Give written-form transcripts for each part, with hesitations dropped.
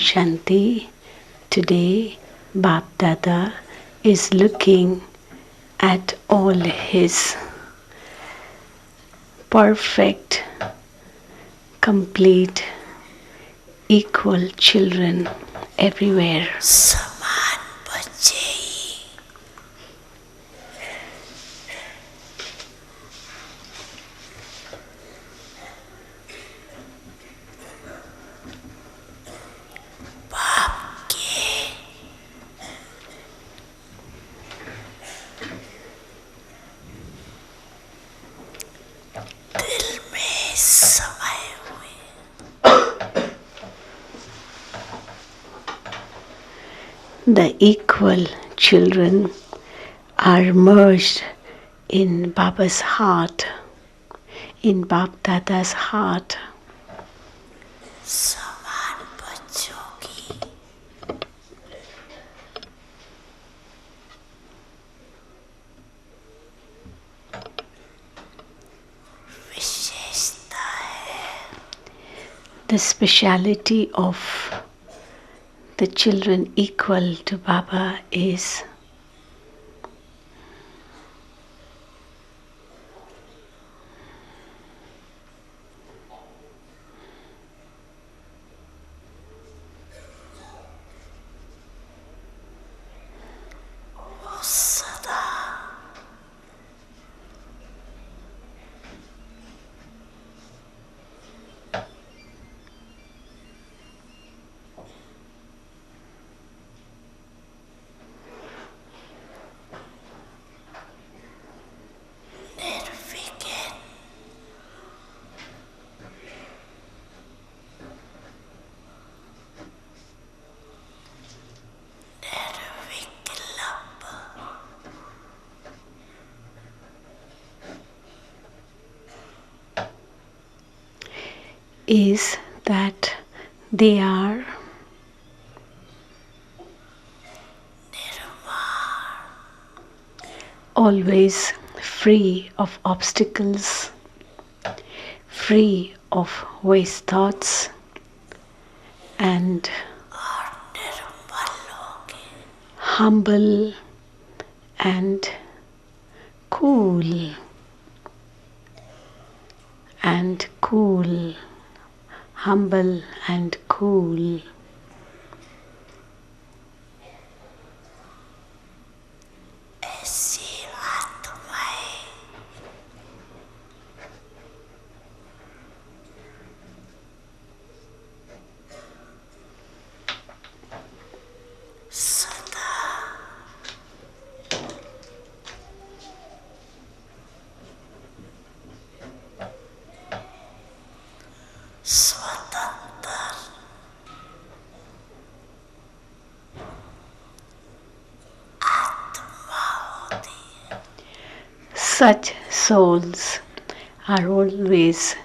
Shanti. Today, Bap Dada is looking at all his perfect, complete, equal children everywhere. समान बच्चे बाप के दिल में समाये हुए The equal children are merged in Baba's heart, in Bap Dada's heart. समान बच्चों की विशेषता है The speciality of the children equal to Baba is वो सदा निर्विघ्न निर्विकल्प is that they are निर्वाण always free of obstacles, free of waste thoughts, and और निर्मल होंगे humble and cool, humble and cool. ऐसी आत्माएं सदा स्वतंत्र आत्मा होती है Such souls are always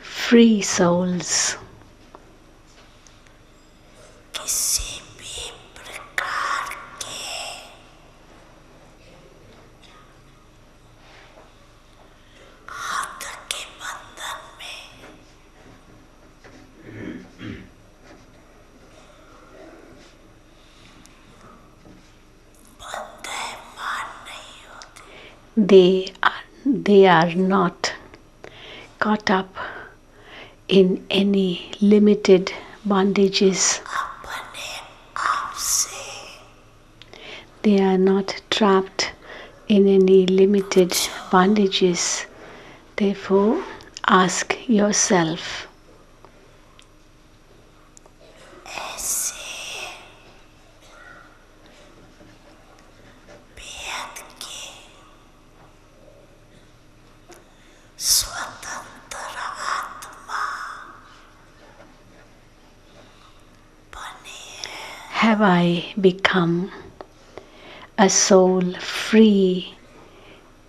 free souls. किसी भी प्रकार के हद के बंधन में बंधे मान नहीं होते They are not caught up in any limited bondages. अपने आप से They are not trapped in any limited bondages. Therefore, ask yourself, ऐसे बेहद के स्वतंत्र आत्मा बने हैं have I become a soul free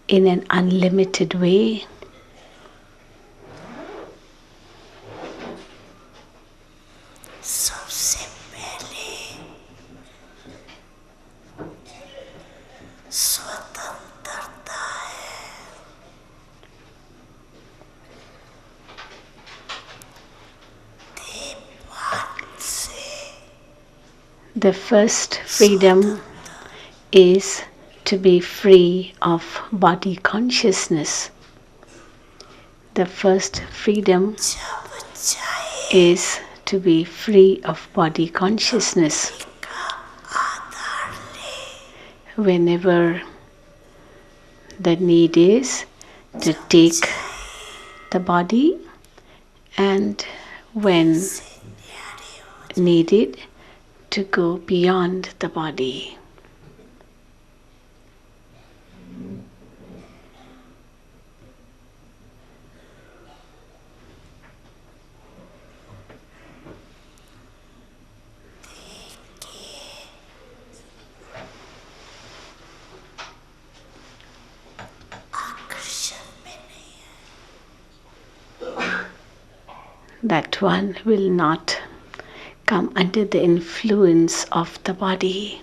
in an unlimited way? सबसे पहले स्वतंत्रता है देववान से The first freedom is to be free of body consciousness. The first freedom जब चाहे is to be free of body consciousness. का आधार ले Whenever the need is to take the body, and when से न्यारे हो needed to go beyond the body. आकर्षण में नहीं That one will not come under the influence of the body.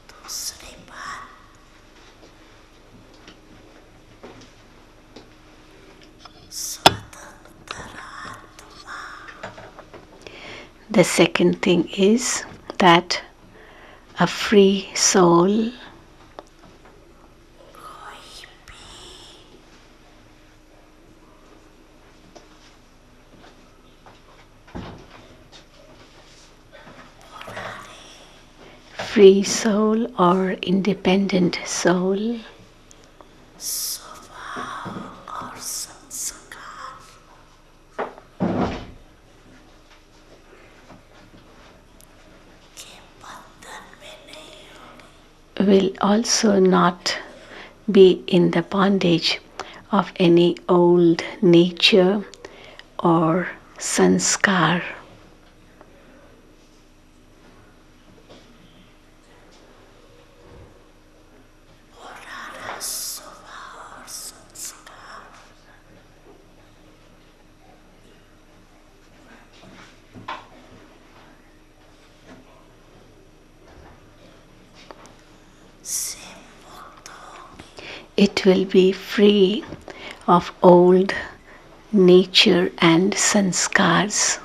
दूसरी बात स्वतंत्र आत्मा The second thing is that a free soul कोई भी free soul or independent soul स्वभाव और संस्कार के बंधन में नहीं होगी will also not be in the bondage of any old nature or sanskar. पुराना स्वभाव और संस्कार से मुक्त होगी It will be free of old nature and sanskars.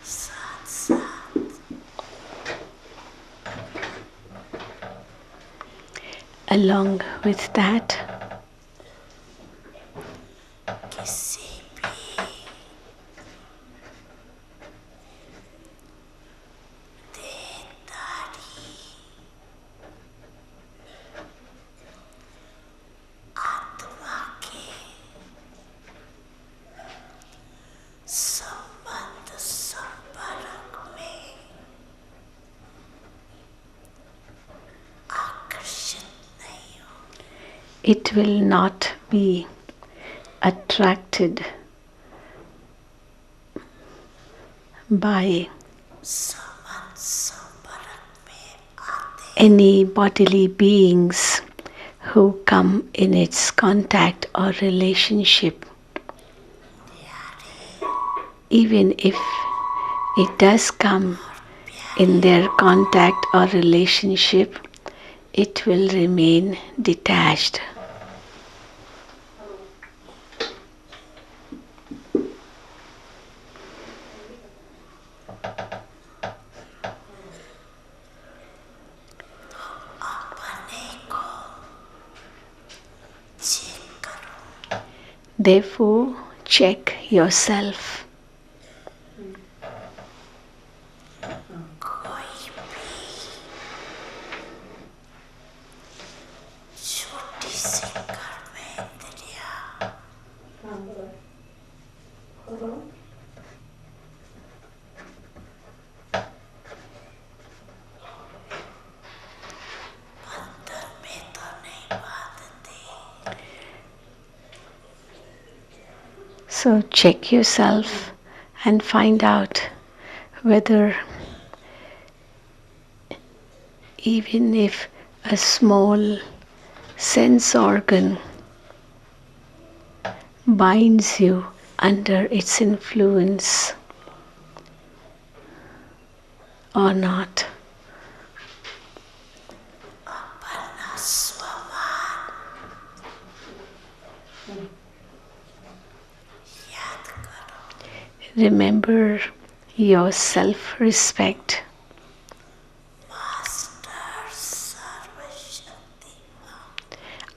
साथ साथ Along with that, किसी भी देहधारी आत्मा के संबंध संपर्क में आकर्षित नहीं हो it will not be attracted by संबंध संपर्क में आते any bodily beings who come in its contact or relationship. Even if it does come in their contact or relationship, it will remain detached. अपने को चेक करो Therefore, check yourself. कोई भी छोटी सी कर्मेंद्रिया बंधन में तो नहीं बांधती So, check yourself and find out whether even if a small sense organ binds you under its influence or not. Remember your self-respect.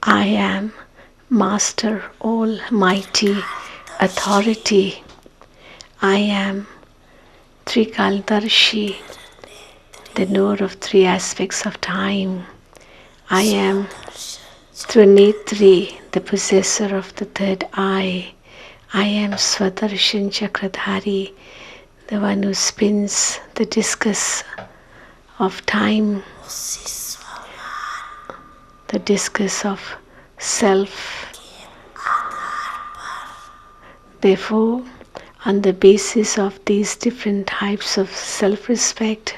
I am Master Almighty Authority. I am Trikaldarshi, the knower of three aspects of time. I am Trinetri, the possessor of the third eye. I am Swadarshan Chakradhari, the one who spins the discus of time, the discus of self. Therefore, on the basis of these different types of self-respect,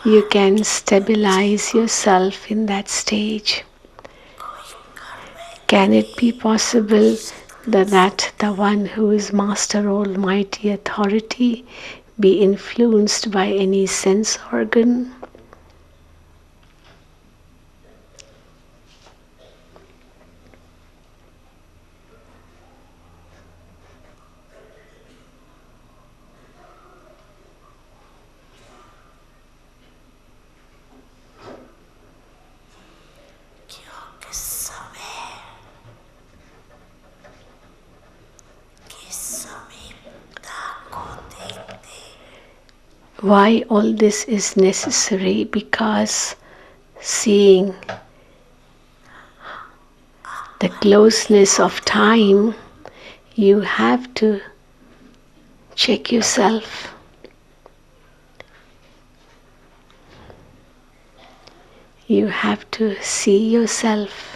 you can stabilize yourself in that stage. Can it be possible that the one who is Master Almighty Authority be influenced by any sense organ? Why all this is necessary? Because seeing the closeness of time, you have to check yourself. You have to see yourself.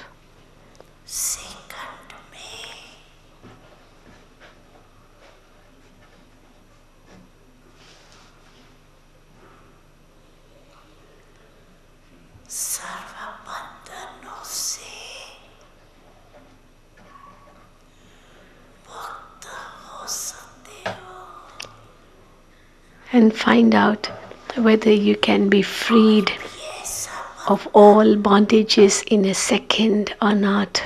And find out whether you can be freed of all bondages in a second or not.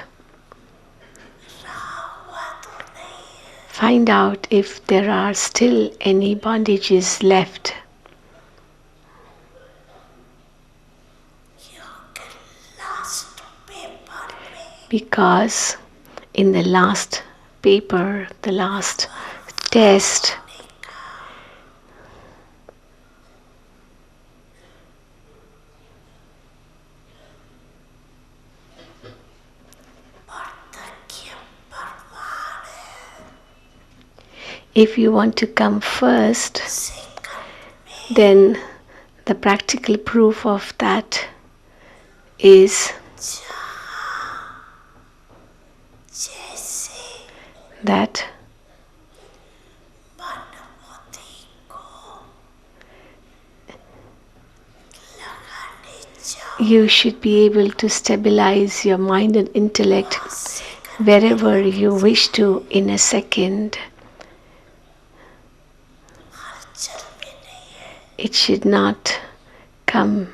Find out if there are still any bondages left. Because in the last paper, the last test, if you want to come first, then the practical proof of that is that you should be able to stabilize your mind and intellect wherever you wish to in a second. It should not come,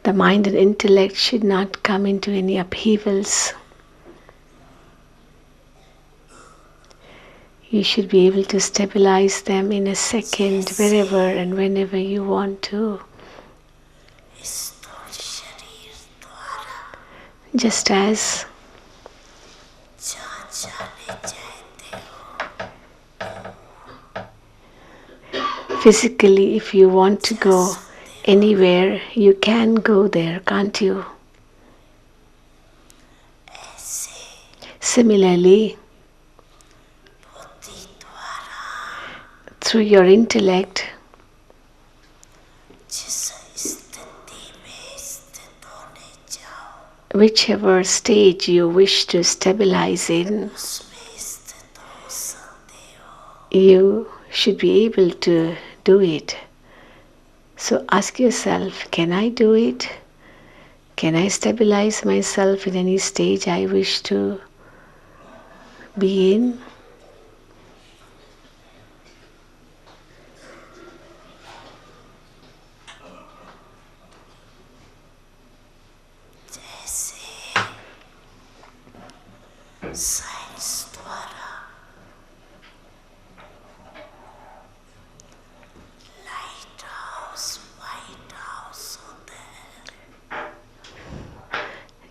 the mind and intellect should not come into any upheavals. You should be able to stabilize them in a second, wherever and whenever you want to. Just as physically, if you want to go anywhere, you can go there, can't you? Similarly, through your intellect, whichever stage you wish to stabilize in, you should be able to do it. So ask yourself, can I do it? Can I stabilize myself in any stage I wish to be in? Science द्वारा light house white house होते हैं.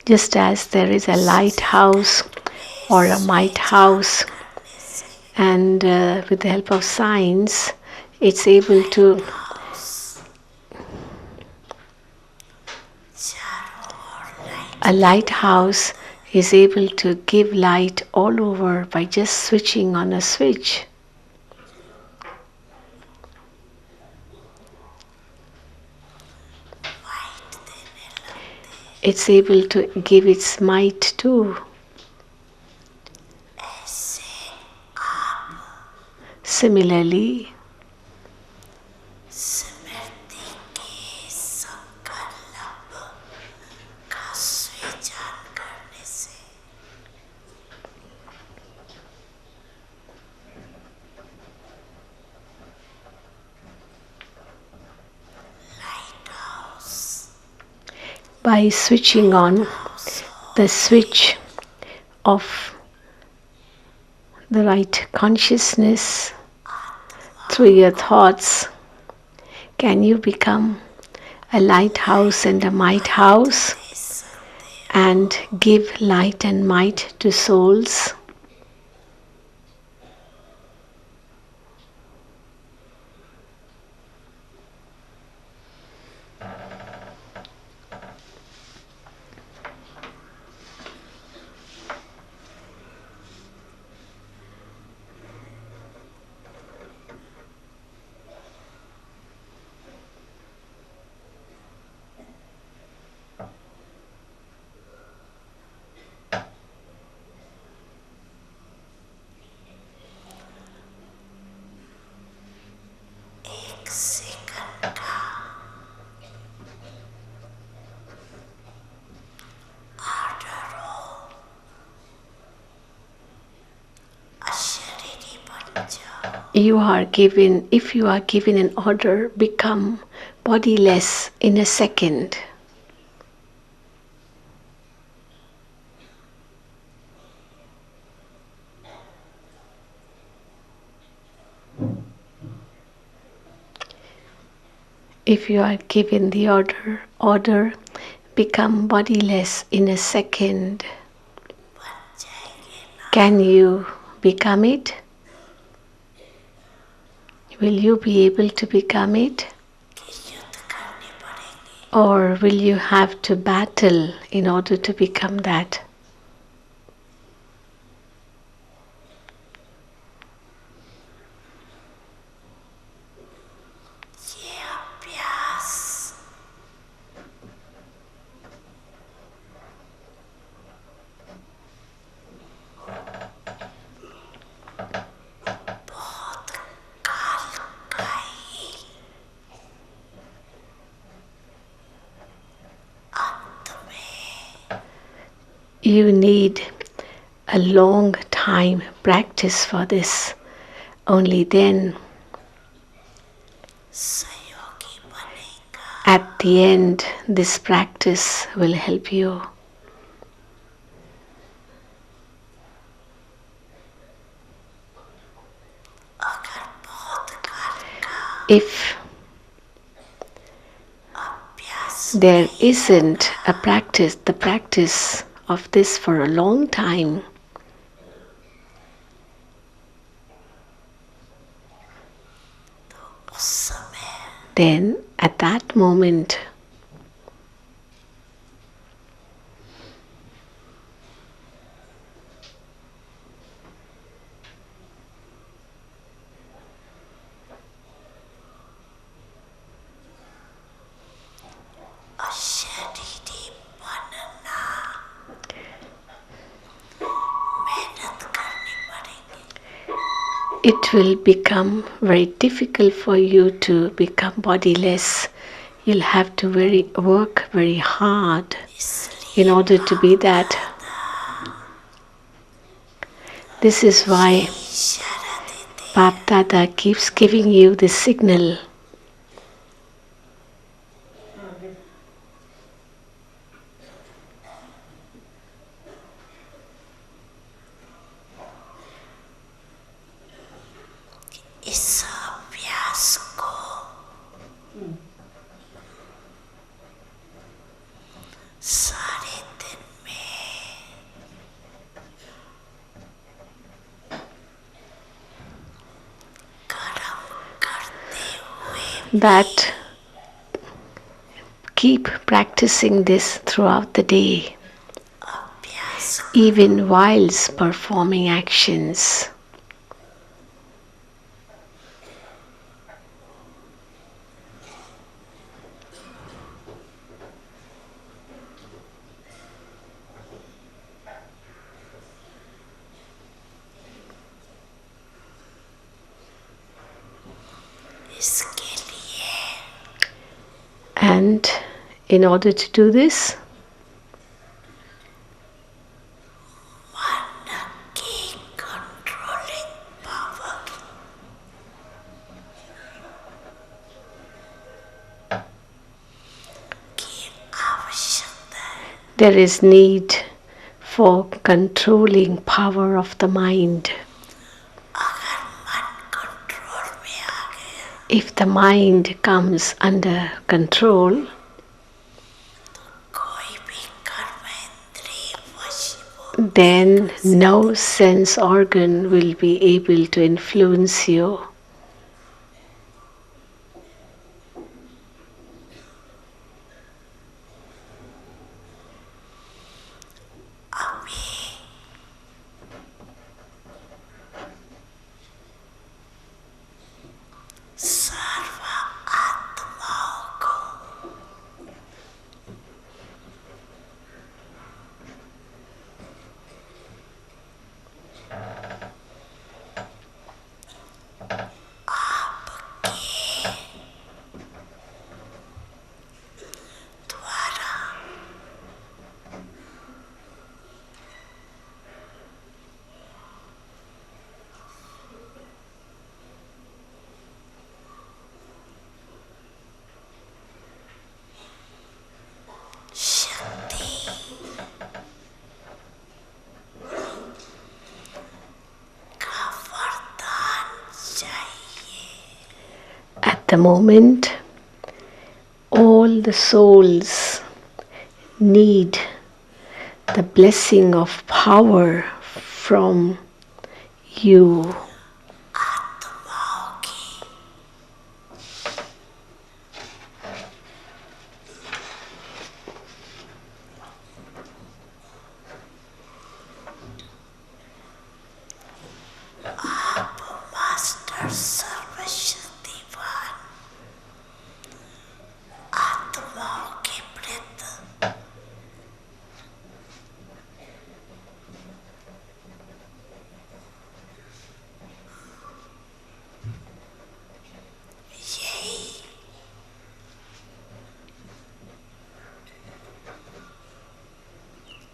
Just as there is a lighthouse or a might house, and with the help of science, it's able to a lighthouse is able to give light all over by just switching on a switch. It's able to give its might too. Similarly, by switching on the switch of the right consciousness through your thoughts, can you become a lighthouse and a might house and give light and might to souls? You are given, if you are given an order, become bodiless in a second. If you are given the order, become bodiless in a second. Can you become it? Will you be able to become it? Or will you have to battle in order to become that? You need a long time practice for this. Only then, at the end, this practice will help you. If there isn't a practice, the practice of this for a long time, then at that moment, it will become very difficult for you to become bodiless. You'll have to work very hard in order to be that. This is why Bap Dada keeps giving you this signal. इस अभ्यास को सारे दिन में कर्म करते हुए That keep practicing this throughout the day, अभ्यास even whilst performing actions. इसके लिए And in order to do this, मन की कंट्रोलिंग पावर की आवश्यकता है there is need for controlling power of the mind. अगर मन कंट्रोल में आ गया If the mind comes under control, कोई भी कर्म इंद्रिय वशीभूत then no sense organ will be able to influence you. अभी सर्व आत्माओं को आपके द्वारा शक्ति का वरदान चाहिए At the moment, all the souls need the blessing of power from you. आत्माओं की आप मास्टर सर्वशक्तिवान आत्माओं के प्रति यही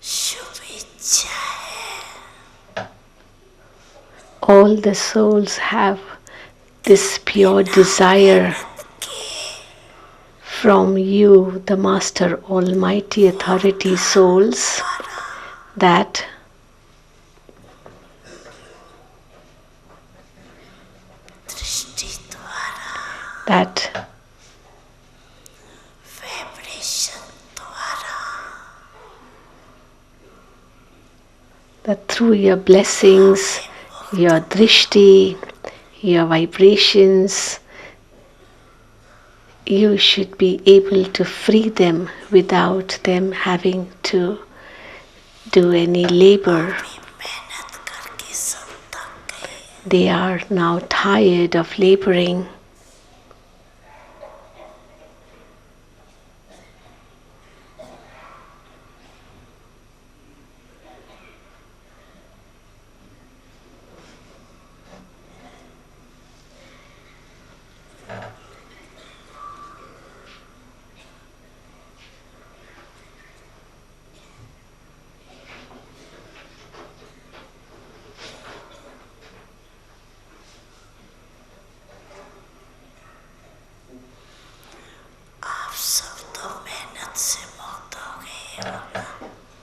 शुभ इच्छा है All the souls have this pure desire from you, the Master Almighty Authority souls, that दृष्टि द्वारा that वाइब्रेशन द्वारा that through your blessings, your drishti, your vibrations, you should be able to free them without them having to do any labor. भी मेहनत करके सब थक गए They are now tired of laboring.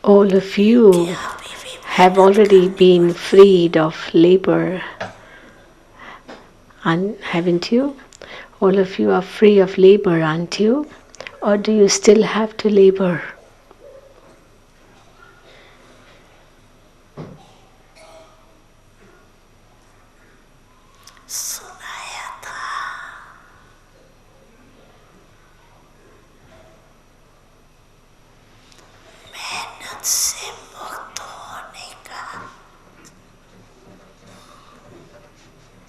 All of you have already been freed of labor, haven't you? All of you are free of labor, aren't you? Or do you still have to labor? सुनाया मेहनत से मुक्त होने का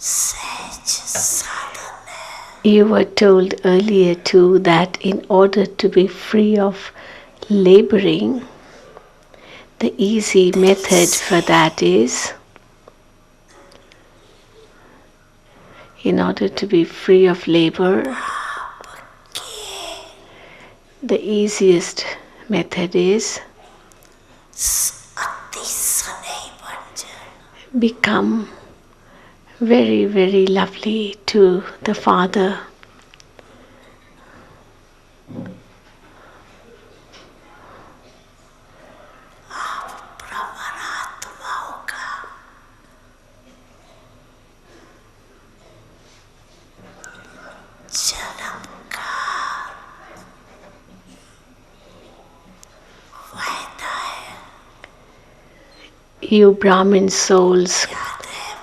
सहज साधन है. You were told earlier too that in order to be free of laboring, the easy method for that is, in order to be free of labor, the easiest method is अति स्नेही बन जाना. become very, very lovely to the Father. आप ब्रह्मात्माओं का जन्म का वायदा है. You Brahmin souls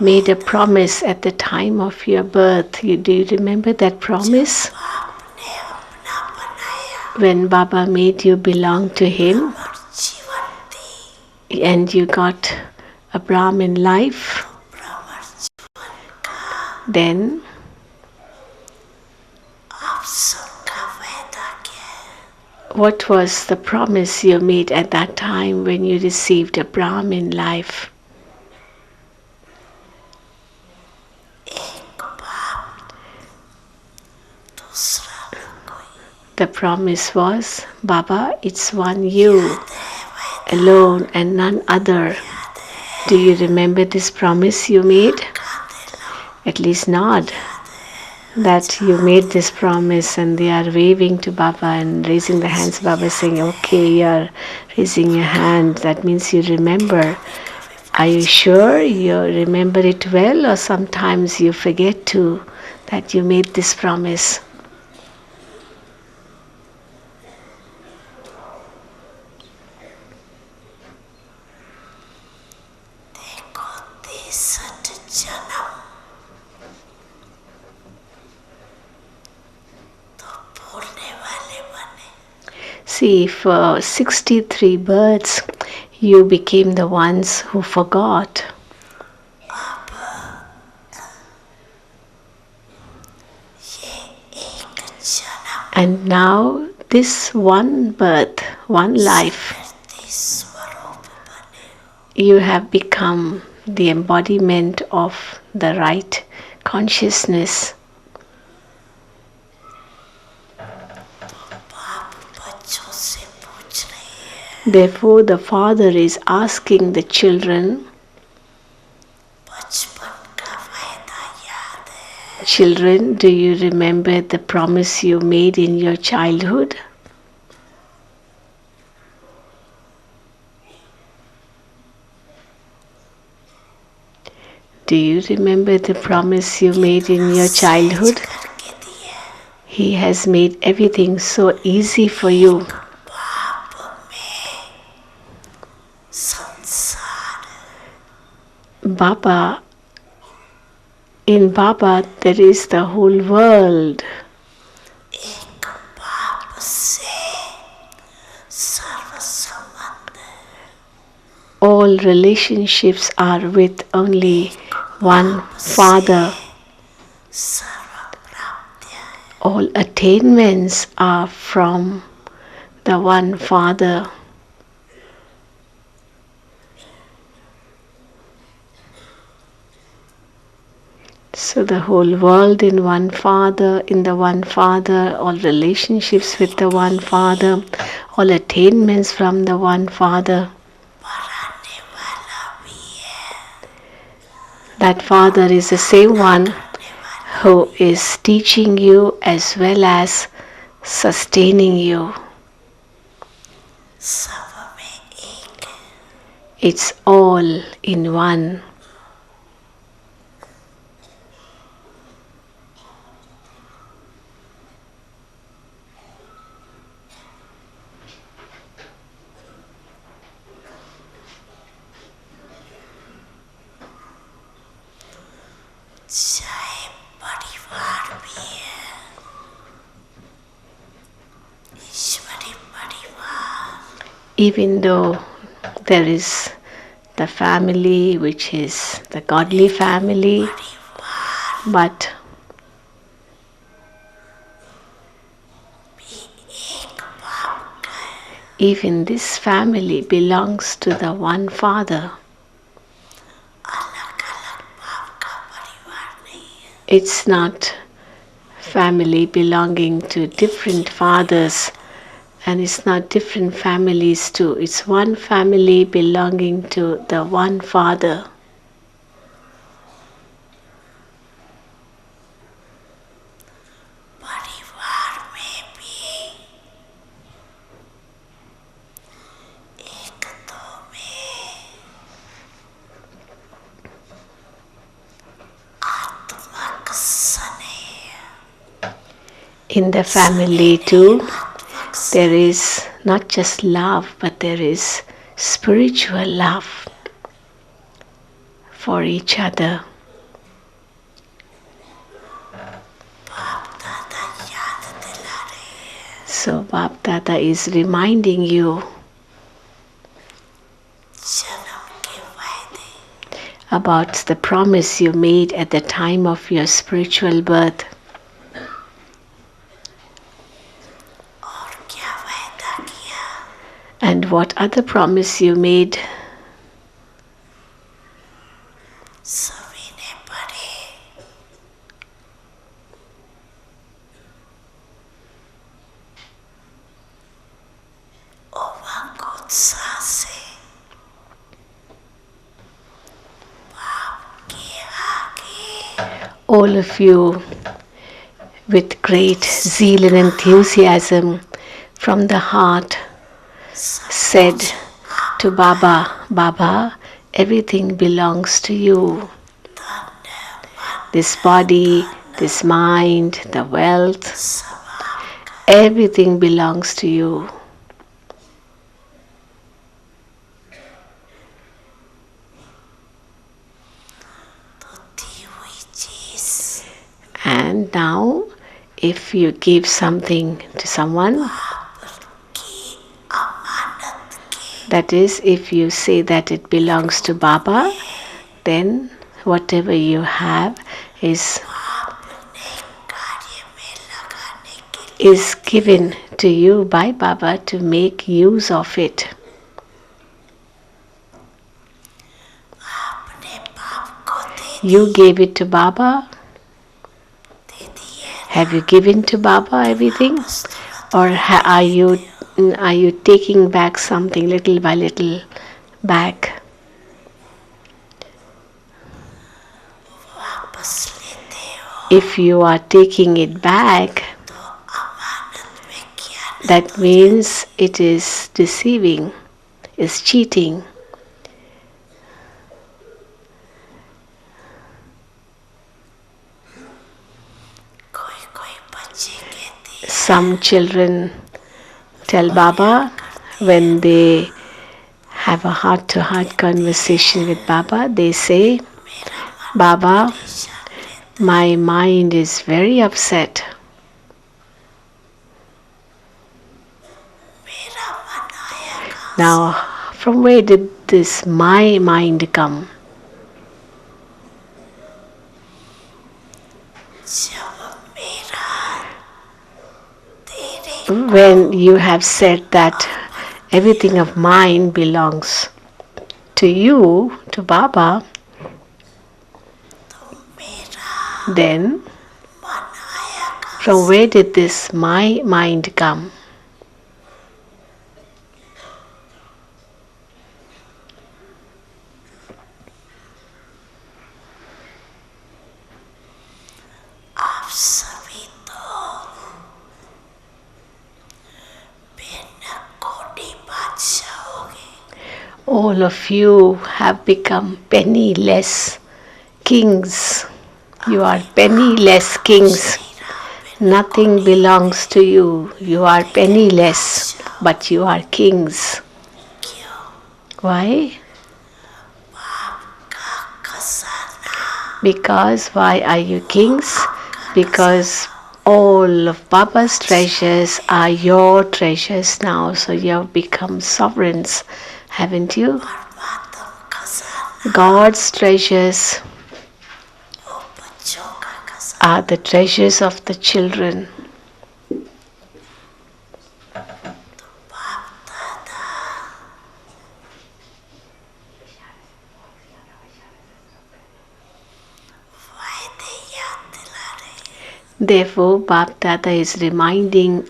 made a promise at the time of your birth. Do you remember that promise? आपने अपना बनाया When Baba made you belong to him और जीवन दी. and you got a Brahmin life, ब्रह्म जीवन का then आप सबका वायदा क्या है. what was the promise you made at that time when you received a Brahmin life? एक बाप दूसरा कोई. The promise was, Baba, it's one you alone and none other. Do you remember this promise you made? At least nod that you made this promise, and they are waving to Baba and raising the hands. Baba saying, okay, you are raising your hand. That means you remember. Are you sure you remember it well, or sometimes you forget to that you made this promise? देखो 63 जन्म तो भूलने वाले बने. See, for 63 births, you became the ones who forgot. अब ये एक जन्म And now, this one birth, one life, धरती स्वरूप बने. you have become the embodiment of the right consciousness. बाप बच्चों से पूछ रही है. Therefore, the Father is asking the children, बचपन का वायदा याद है. children, do you remember the promise you made in your childhood? Do you remember the promise you made in your childhood? करके दिया. He has made everything so easy for you. बाप में संसार. Baba, in Baba there is the whole world. एक बाप से सर्व संबंध. All relationships are with only one Father. सर्व प्राप्तियां. All attainments are from the one Father. So the whole world in one Father, in the one Father, all relationships with the one Father, all attainments from the one Father. बढ़ाने वाला भी है. That Father is the same one who is teaching you as well as sustaining you. सब में एक It's all in one. चाहे परिवार भी है, ईश्वरी परिवार, Even though there is the family which is the godly family, परिवार but भी एक बाप का है. even this family belongs to the one Father. अलग अलग बाप का परिवार नहीं है. It's not family belonging to different fathers, and it's not different families too. It's one family belonging to the one Father. परिवार में भी एक दो में आत्मक स्नेह, In the family too, there is not just love, but there is spiritual love for each other. बाप दादा याद दिला रहे हैं. So Bap Dada is reminding you जन्म के वायदे, about the promise you made at the time of your spiritual birth. और क्या वायदा किया, And what other promise you made? सभी ने पढ़े. उमंग उत्साह से बाप के आगे All of you with great zeal and enthusiasm from the heart said to Baba, Baba, everything belongs to you. This body, this mind, the wealth, everything belongs to you. तो दी हुई चीज And now, if you give something to someone, की अमानत के that is, if you say that it belongs to Baba, then whatever you have is अपने कार्य में लगाने के लिए is given to you by Baba to make use of it. अपने बाप को You gave it to Baba. दे दिए. Have you given to Baba everything, or are you taking back something little by little back? वापस लेते हो If you are taking it back, तो अमानत में क्या that means it is deceiving, is cheating. कोई कोई बच्चे कहते हैं Some children tell Baba when they have a heart-to-heart conversation with Baba, they say, Baba, my mind is very upset. मेरा मन आया कहाँ Now, from where did this my mind come? जब मेरा तेरे When you have said that everything of mine belongs to you, to Baba, तो मेरा then मन आया कहाँ from where did this my mind come? आप सभी तो भिन्न कोटि बादशाह हो गए. All of you have become penniless kings. You are penniless kings. Nothing belongs to you. You are penniless, but you are kings. Why? Because why are you kings? Because all of Baba's treasures are your treasures now. So you have become sovereigns, haven't you? God's treasures are the treasures of the children. Therefore, Bap Dada is reminding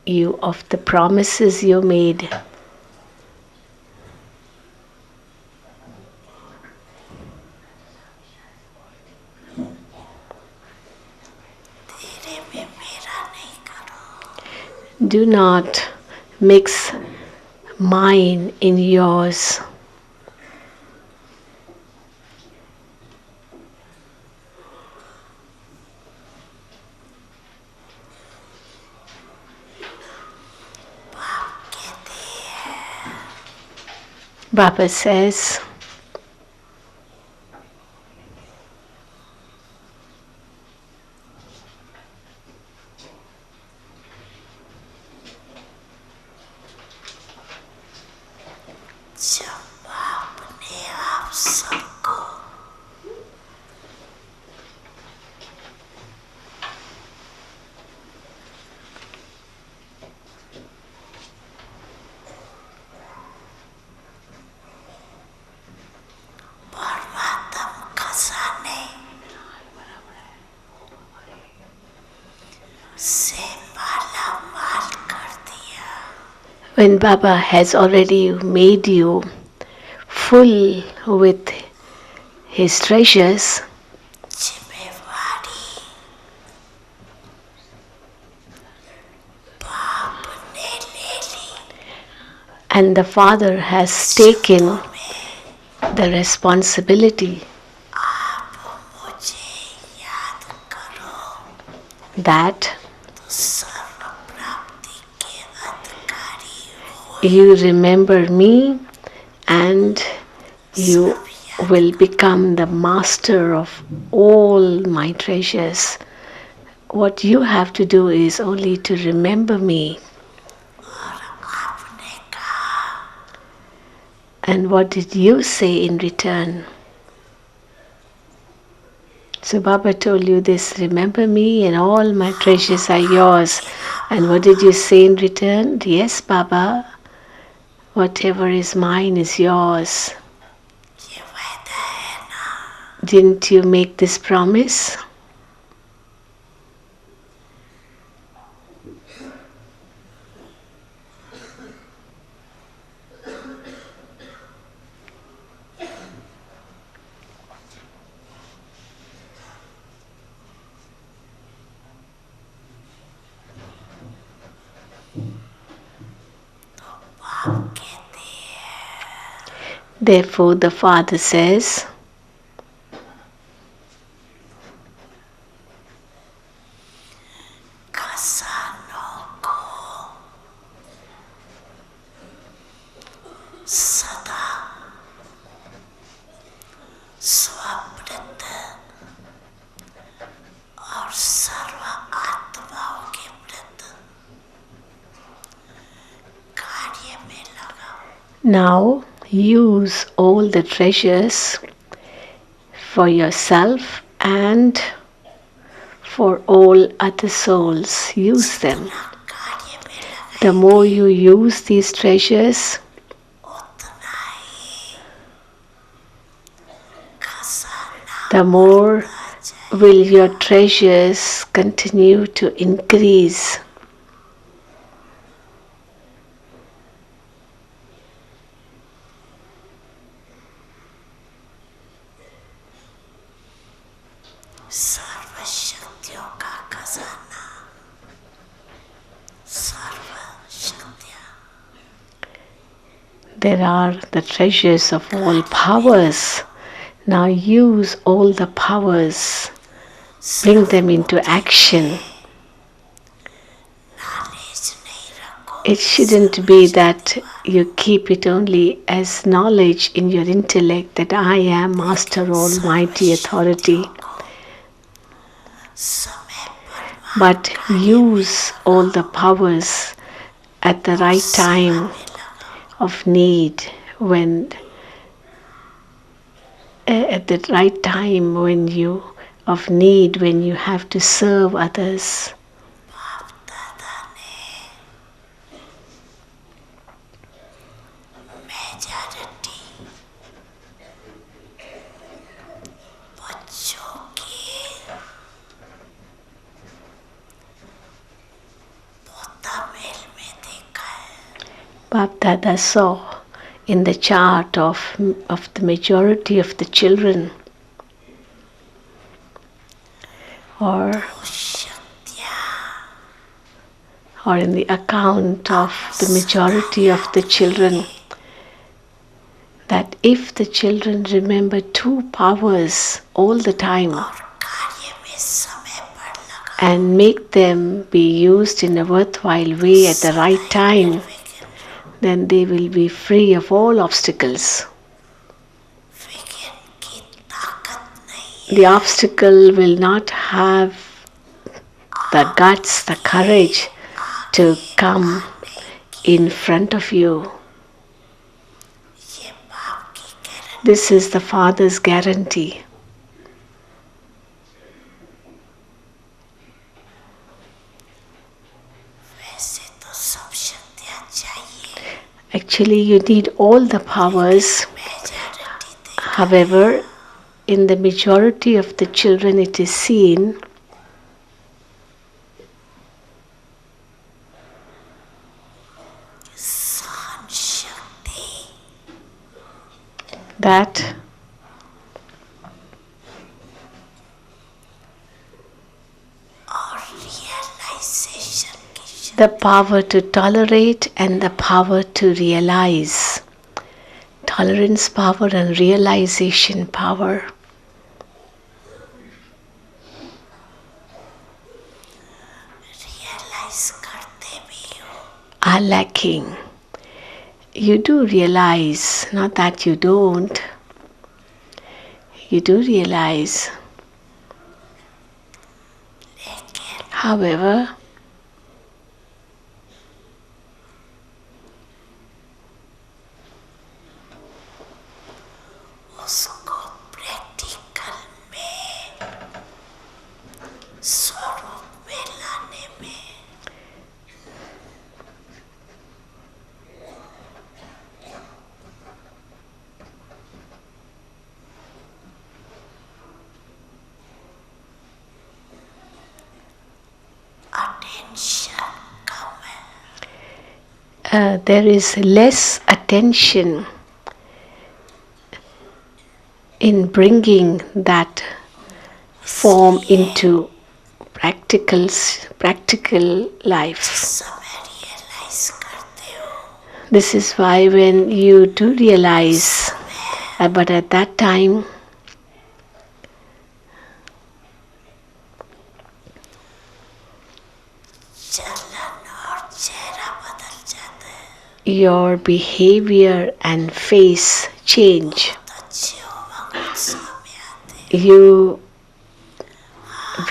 you of the promises you made. Do not mix mine in yours. Baba says, when Baba has already made you full with his treasures, and the Father has taken the responsibility that you remember me and you will become the master of all my treasures. What you have to do is only to remember me. And what did you say in return? So Baba told you this, remember me and all my treasures are yours. And what did you say in return? Yes, Baba, whatever is mine is yours. Didn't you make this promise? Therefore, the Father says, now use all the treasures for yourself and for all other souls. Use them. The more you use these treasures, the more will your treasures continue to increase. There are the treasures of all powers. Now use all the powers. Bring them into action. It shouldn't be that you keep it only as knowledge in your intellect that I am Master Almighty Authority. But use all the powers at the right time of need, when at the right time when you have to serve others. Bap Dada saw in the chart of the majority of the children, or in the account of the majority of the children, that if the children remember two powers all the time and make them be used in a worthwhile way at the right time, then they will be free of all obstacles. The obstacle will not have the guts, the courage to come in front of you. This is the Father's guarantee. Actually, you need all the powers. However, in the majority of the children, it is seen that the power to tolerate and the power to realize. Tolerance power and realization power are lacking. You do realize, not that you don't. You do realize. However, there is less attention in bringing that form into practical life. This is why when you do realize, but at that time, your behavior and face change.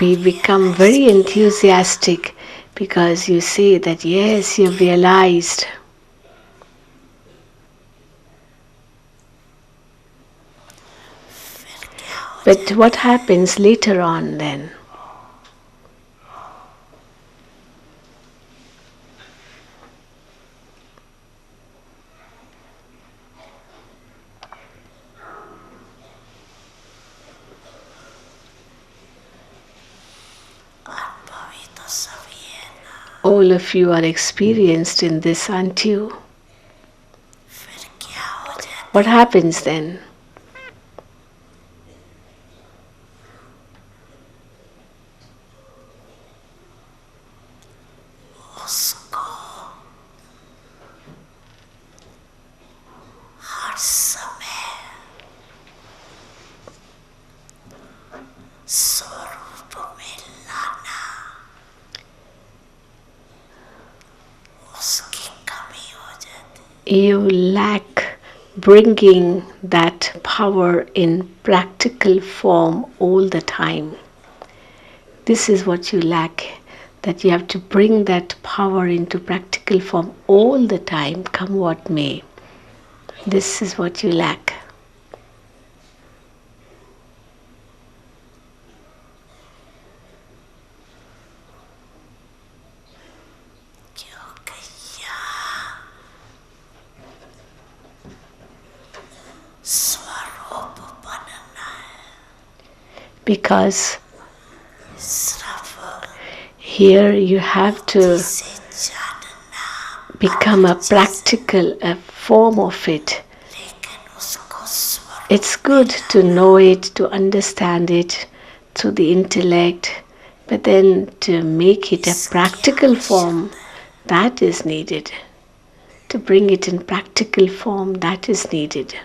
We become very enthusiastic because you say that yes, you've realized. But what happens later on then? All of you are experienced in this, aren't you? What happens then? You lack bringing that power in practical form all the time. This is what you lack, that you have to bring that power into practical form all the time, come what may. This is what you lack. क्योंकि यहाँ स्वरूप बनना है। Because सिर्फ here you have to से जानना, become a practical, a form of it. लेकिन उसको स्वरूप It's good to know it, to understand it through the intellect, but then to make it a practical form, that is needed. To bring it in practical form, that is needed.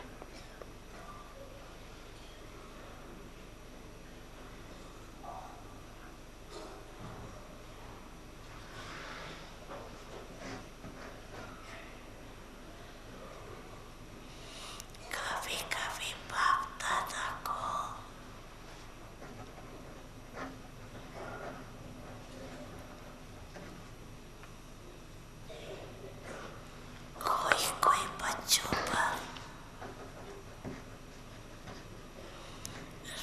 कभी कभी बाप दादा को कोई कोई बच्चों पर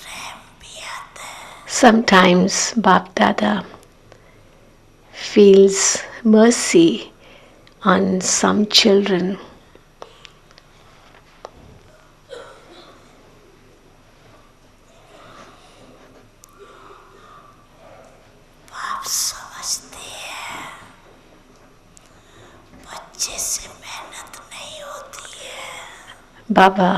रहम भी आता है। Sometimes Bap Dada feels mercy on some children. बाप समझते हैं बच्चे से मेहनत नहीं होती है। Baba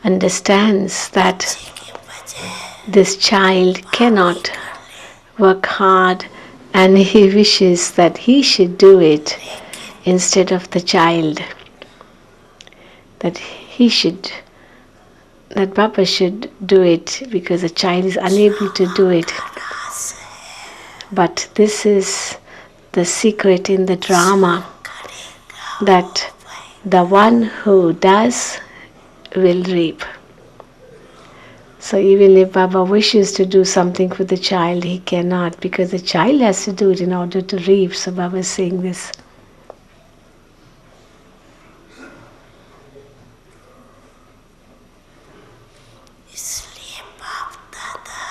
understands that बच्चे के बजाय this child cannot work hard and he wishes that he should do it instead of the child. That he should, that Baba should do it because the child is unable to do it. रास है But this is the secret in the drama, करेगा that the one who does will reap. So even if Baba wishes to do something for the child, he cannot, because the child has to do it in order to reap. So Baba is saying this. इसलिए बाप दादा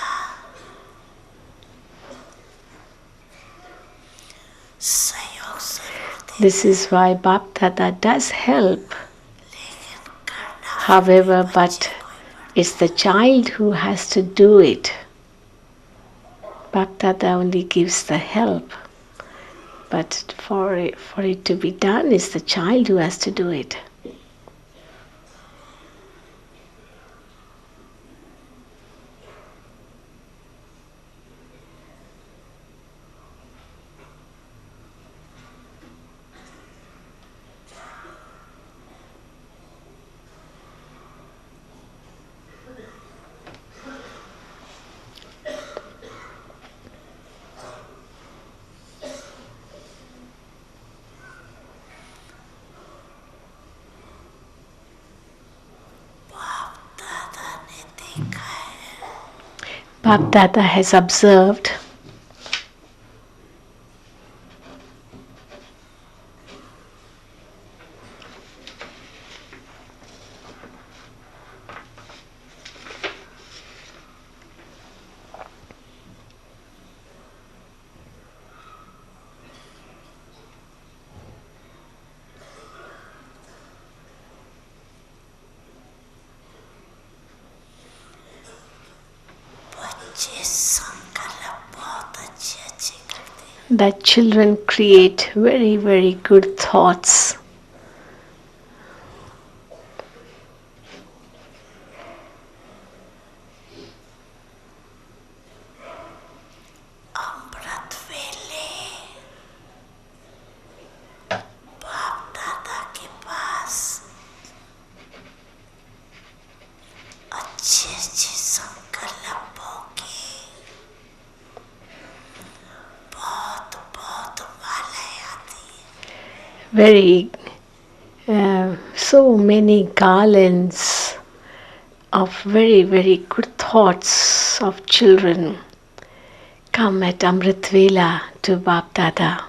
सहयोग जरूर दे This is why Bap Dada does help. लेकिन करना However, but it's the child who has to do it. Bap Dada only gives the help. But for it to be done, it's the child who has to do it. बाप दादा ने देखा है Bap Dada has observed बच्चे संकल्प बहुत अच्छे अच्छे करते हैं that children create very, very good thoughts. अमृत वेले बाप दादा के पास अच्छे अच्छे संकल्पों की बहुत बहुत मालाएं आती है Very so many garlands of very, very good thoughts of children come at Amrit Vela to Bap Dada.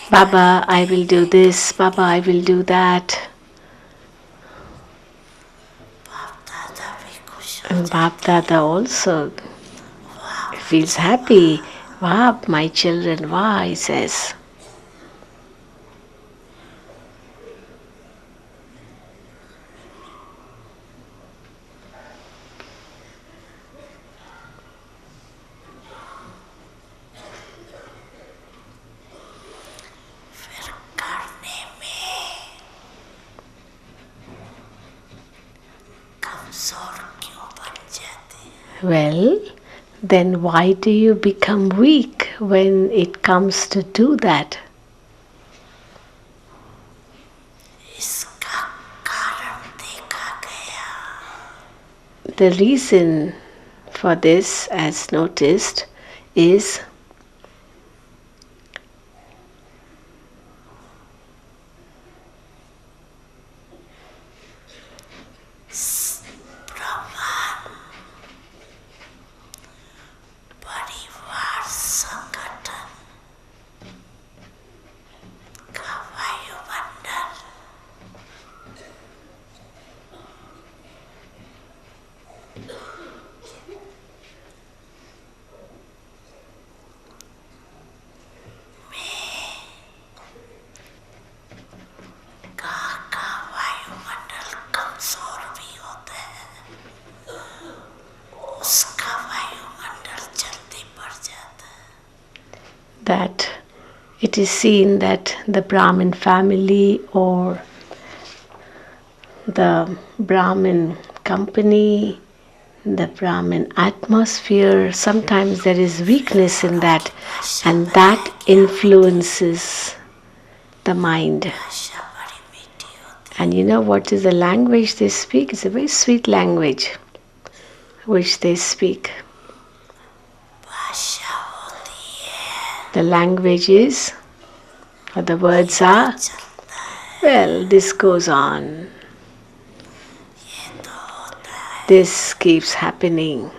Baba, I will do this. Baba, I will do that. And Bap Dada also feels happy. Wow, my children, wow, he says. Well, then why do you become weak when it comes to do that? The reason for this, as noticed, is that it is seen that the Brahmin family or the Brahmin company, the Brahmin atmosphere, sometimes there is weakness in that, and that influences the mind. And you know what is the language they speak? It's a very sweet language which they speak. The language is, or the words are, well, this goes on. This keeps happening.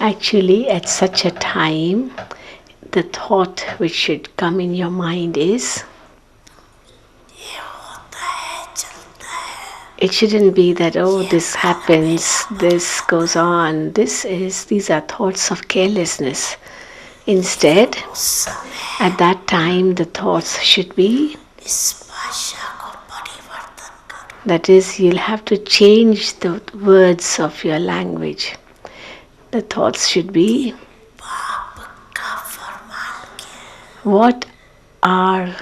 Actually, at such a time, the thought which should come in your mind is, it shouldn't be that, oh, this happens, this goes on. These are thoughts of carelessness. Instead, at that time, the thoughts should be, that is, you'll have to change the words of your language. The thoughts should be, what are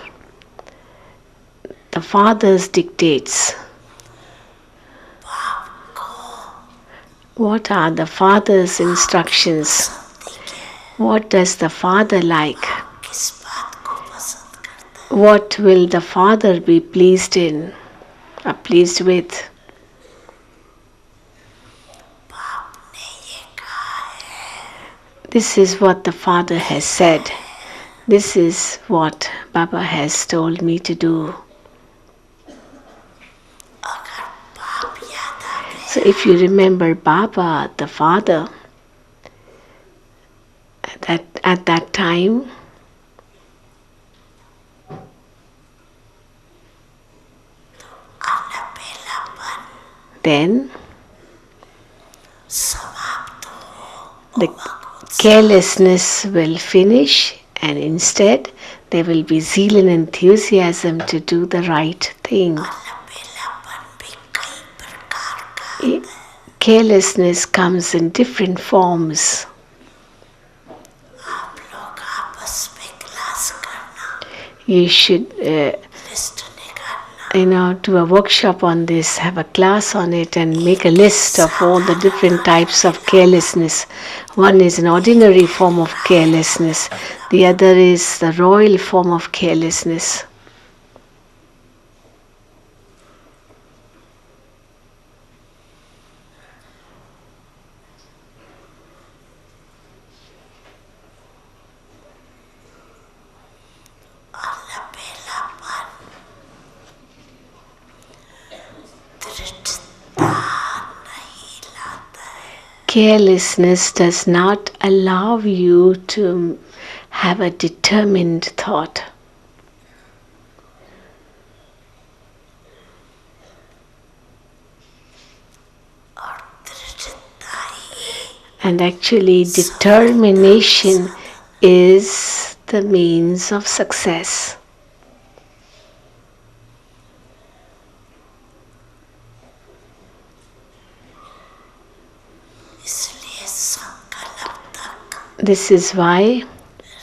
the Father's dictates? What are the Father's instructions? What does the Father like? What will the Father be pleased in or pleased with? This is what the Father has said. This is what Baba has told me to do. So if you remember Baba, the Father, at that time, then the carelessness will finish, and instead there will be zeal and enthusiasm to do the right thing. Carelessness comes in different forms. आप लोग आपस में class करना, You should, list निकालना, do a workshop on this, have a class on it, and make a list of all the different types of carelessness. One is an ordinary form of carelessness, the other is the royal form of carelessness. और लपेलापन दृढ़ता नहीं लाता है. Carelessness does not allow you to have a determined thought. और दृढ़ता ही And actually, determination is the means of success. इसलिए संकल्प तक This is why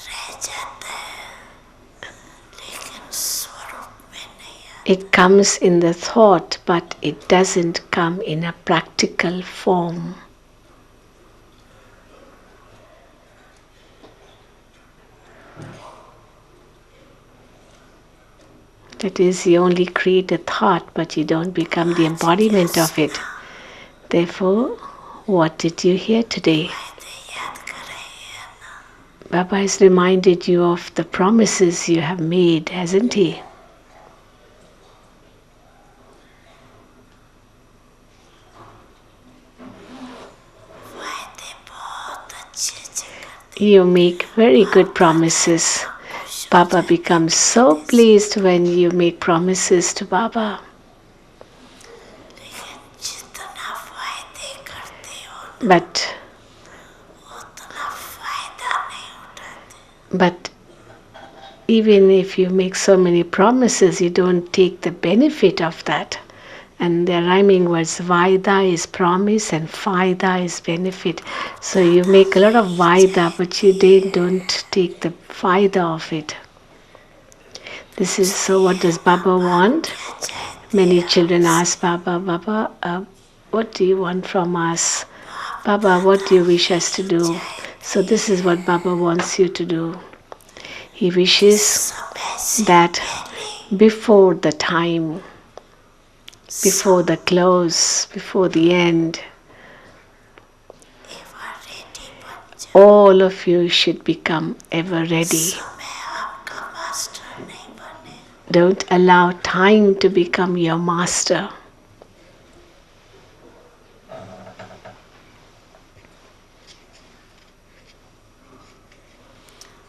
रह जाता है, लेकिन स्वरूप में नहीं आता. it comes in the thought, but it doesn't come in a practical form. That is, you only create a thought, but you don't become the embodiment of it. Therefore, what did you hear today? फायदे याद कर रहे हैं ना. Baba has reminded you of the promises you have made, hasn't he? फायदे बहुत अच्छे अच्छे करते You make very good promises. Baba becomes so pleased when you make promises to Baba. लेकिन जितना फायदे करते हो But उतना फायदा नहीं उठाते. But even if you make so many promises, you don't take the benefit of that. And the rhyming words, Vaida is promise and Faida is benefit. So you make a lot of Vaida, but you don't take the Faida of it. This is, so what does Baba want? Many children ask Baba, Baba, what do you want from us? Baba, what do you wish us to do? So this is what Baba wants you to do. He wishes समय से that before the time, before the close, before the end, ever ready बन जाओ. all of you should become ever ready. समय आपका master नहीं बने. Don't allow time to become your master.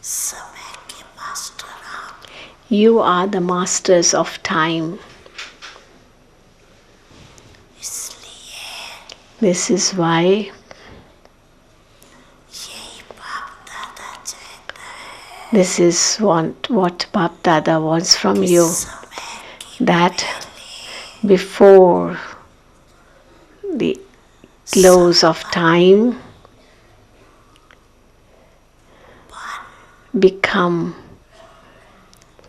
समय के मास्टर आप. You are the masters of time. इसलिए This is why यही बाप दादा चाहता है. this is what Bap Dada wants from you. समय की That before the close of time, become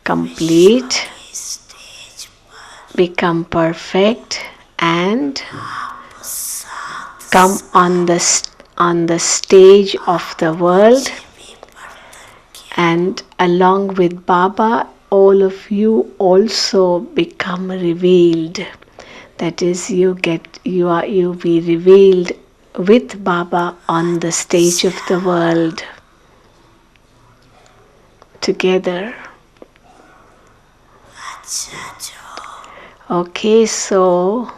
complete, stage पर become perfect, and आप साथ come on the stage of the world, भी बर्तन and along with Baba, all of you also become revealed. That is, you be revealed with Baba on the stage of the world together. अच्छा जो Okay, so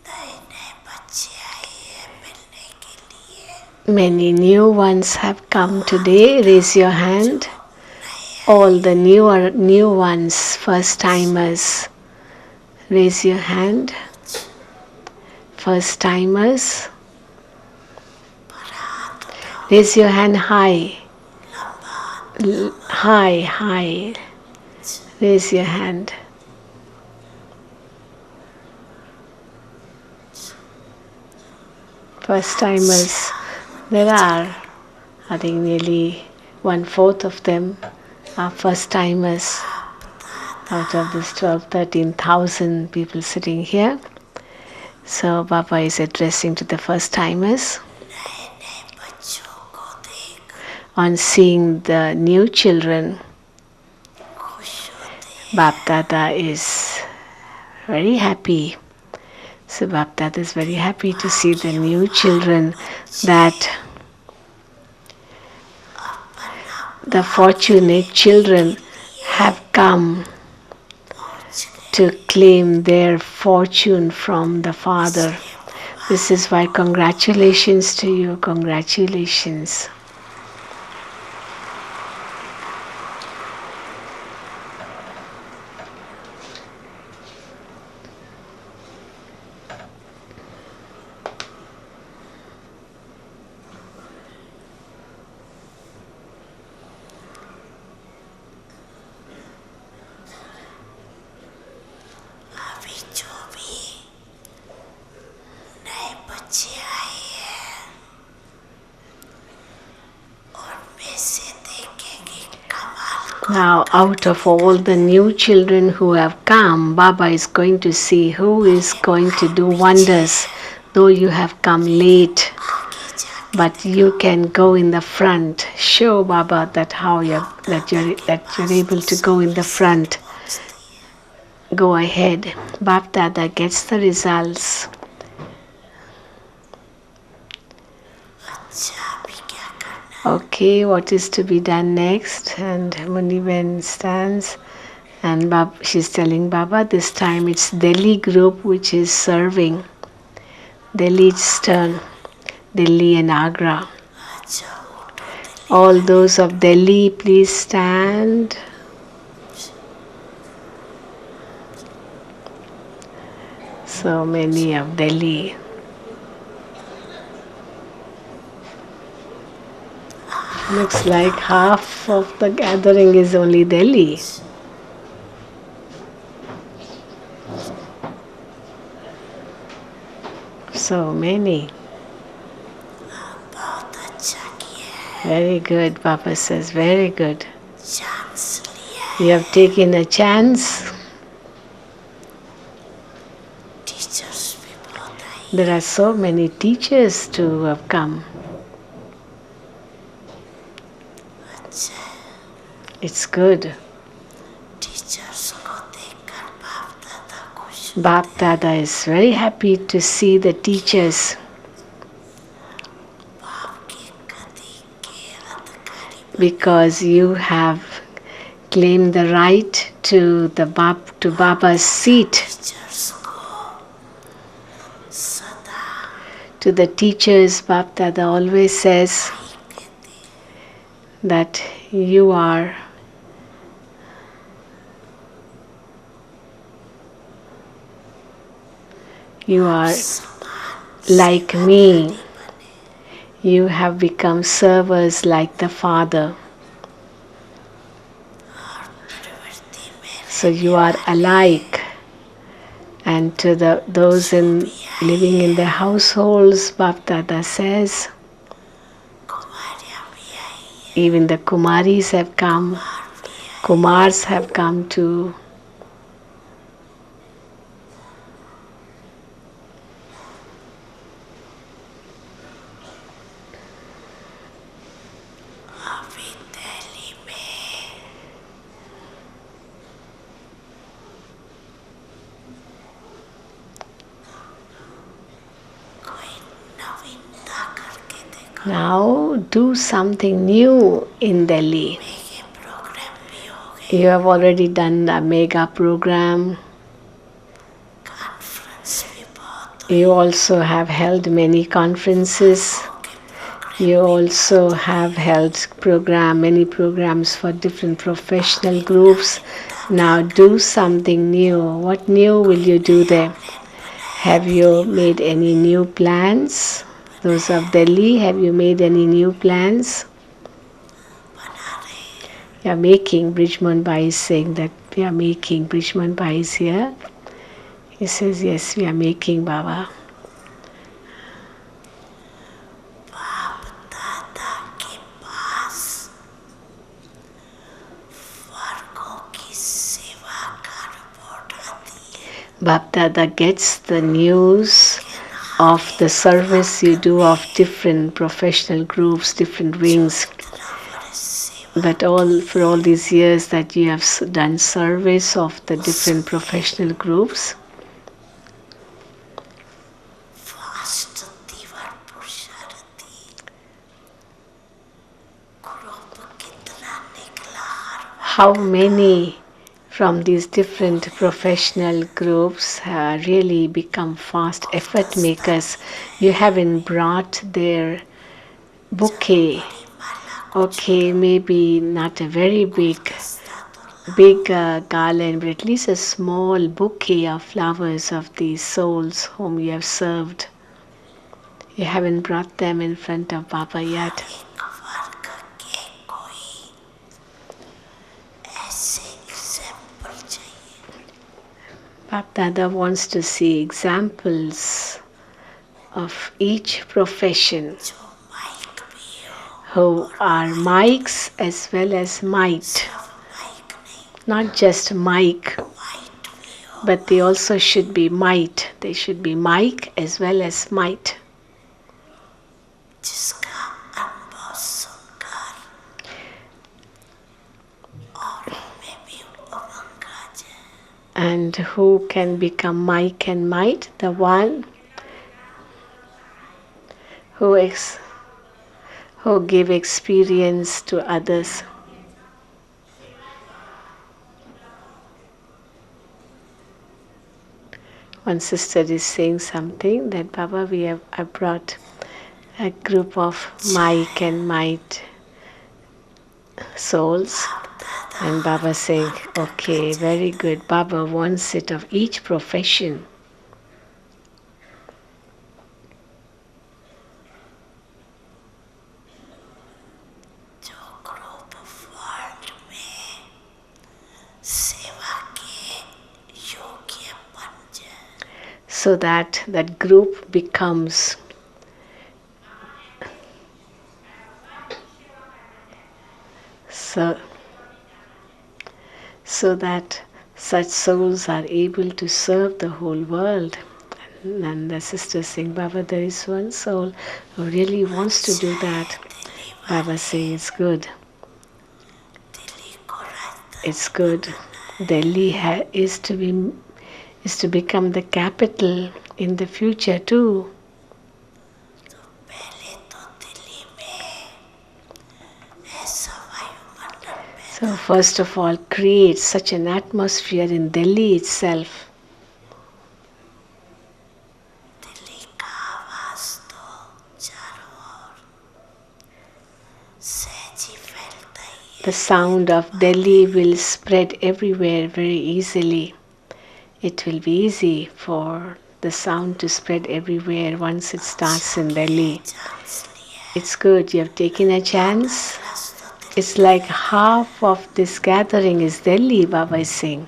नए नए बच्चे आए हैं मिलने के लिए. many new ones have come today. Raise your hand. All the new ones, first timers. Raise your hand. First timers. Raise your hand high. High. Raise your hand. First timers. There are, I think, nearly 1/4 of them are first timers out of this 12,000-13,000 people sitting here. So Baba is addressing to the first timers नए नए बच्चों को देख on seeing the new children. खुश होते हैं. Bap Dada is very happy. So Bap Dada is very happy to see the new children, that the fortunate children have come पहुंच गए. to claim their fortune from the Father. This is why congratulations to you, congratulations. अभी जो भी नए बच्चे आए हैं और में से देखेंगे कमाल को. Now, out of all the new children who have come, Baba is going to see who is going to do wonders. Though you have come late, आगे जाके but you can go in the front. Show Baba that how you're able to go in the front. पहुंचती है. Go ahead. Bap Dada gets the results. अच्छा अभी क्या करना है. Okay, what is to be done next? And Muniben stands, and she's telling Baba this time it's Delhi group which is serving. Delhi's turn. Delhi and Agra. अच्छा उठो Delhi. All those of Delhi, please stand. So many of Delhi. Looks like half of the gathering is only Delhi. So many. बहुत अच्छा किया है. Very good, Papa says, very good. Chance लिया है. You have taken a chance. Teachers भी बहुत आई. There are so many teachers to have come. अच्छा है. It's good. टीचर्स को देखकर बाप दादा खुश. Bap Dada is very happy to see the teachers, बाप के गति के अधिकारी. because you have claimed the right to Baba's seat. Teachers को सदा To the teachers, Bap Dada always says ही कहते. that you are like me. You have become servers like the Father. प्रवृत्ति में So you are alike. And to those living in the households, Bap Dada says, कुमारियाँ भी आई है. even the Kumaris have come, Kumars have come too. अभी दिल्ली में कोई नवीनता करके देखो. Now do something new in Delhi. ये प्रोग्राम भी हो गए. You have already done a mega program. Conference भी बहुत You also have held many conferences. के programme. You also have held many programs for different professional groups. Now do something new. What new will you do there? Have you made any new plans? Those of Delhi, have you made any new plans? बना रहे हैं. We are making. Brijman Bhai is saying that we are making. Brijman Bhai is here. He says, yes, we are making, Baba. Bapdada gets the news of the service you do of different professional groups, different wings. But for all these years that you have done service of the different professional groups, how many from these different professional groups really become fast effort makers? You haven't brought their bouquet. Okay, maybe not a very big garland, but at least a small bouquet of flowers of these souls whom you have served. You haven't brought them in front of Baba yet. Bapdada wants to see examples of each profession who are mics as well as might. Not just mic, but they also should be might. They should be mic as well as might. And who can become mic and might? The one who give experience to others. One sister is saying something that Baba, I brought a group of mic and might souls, and Baba saying, okay, very good. Baba wants it of each profession. So that group becomes so that such souls are able to serve the whole world. And the sister saying, Baba, there is one soul who really wants to do that. Baba saying, it's good. It's good. Delhi is to become the capital in the future too. So first of all, create such an atmosphere in Delhi itself. The sound of Delhi will spread everywhere very easily. It will be easy for the sound to spread everywhere once it starts in Delhi. It's good, you have taken a chance. It's like half of this gathering is Delhi, Baba is saying.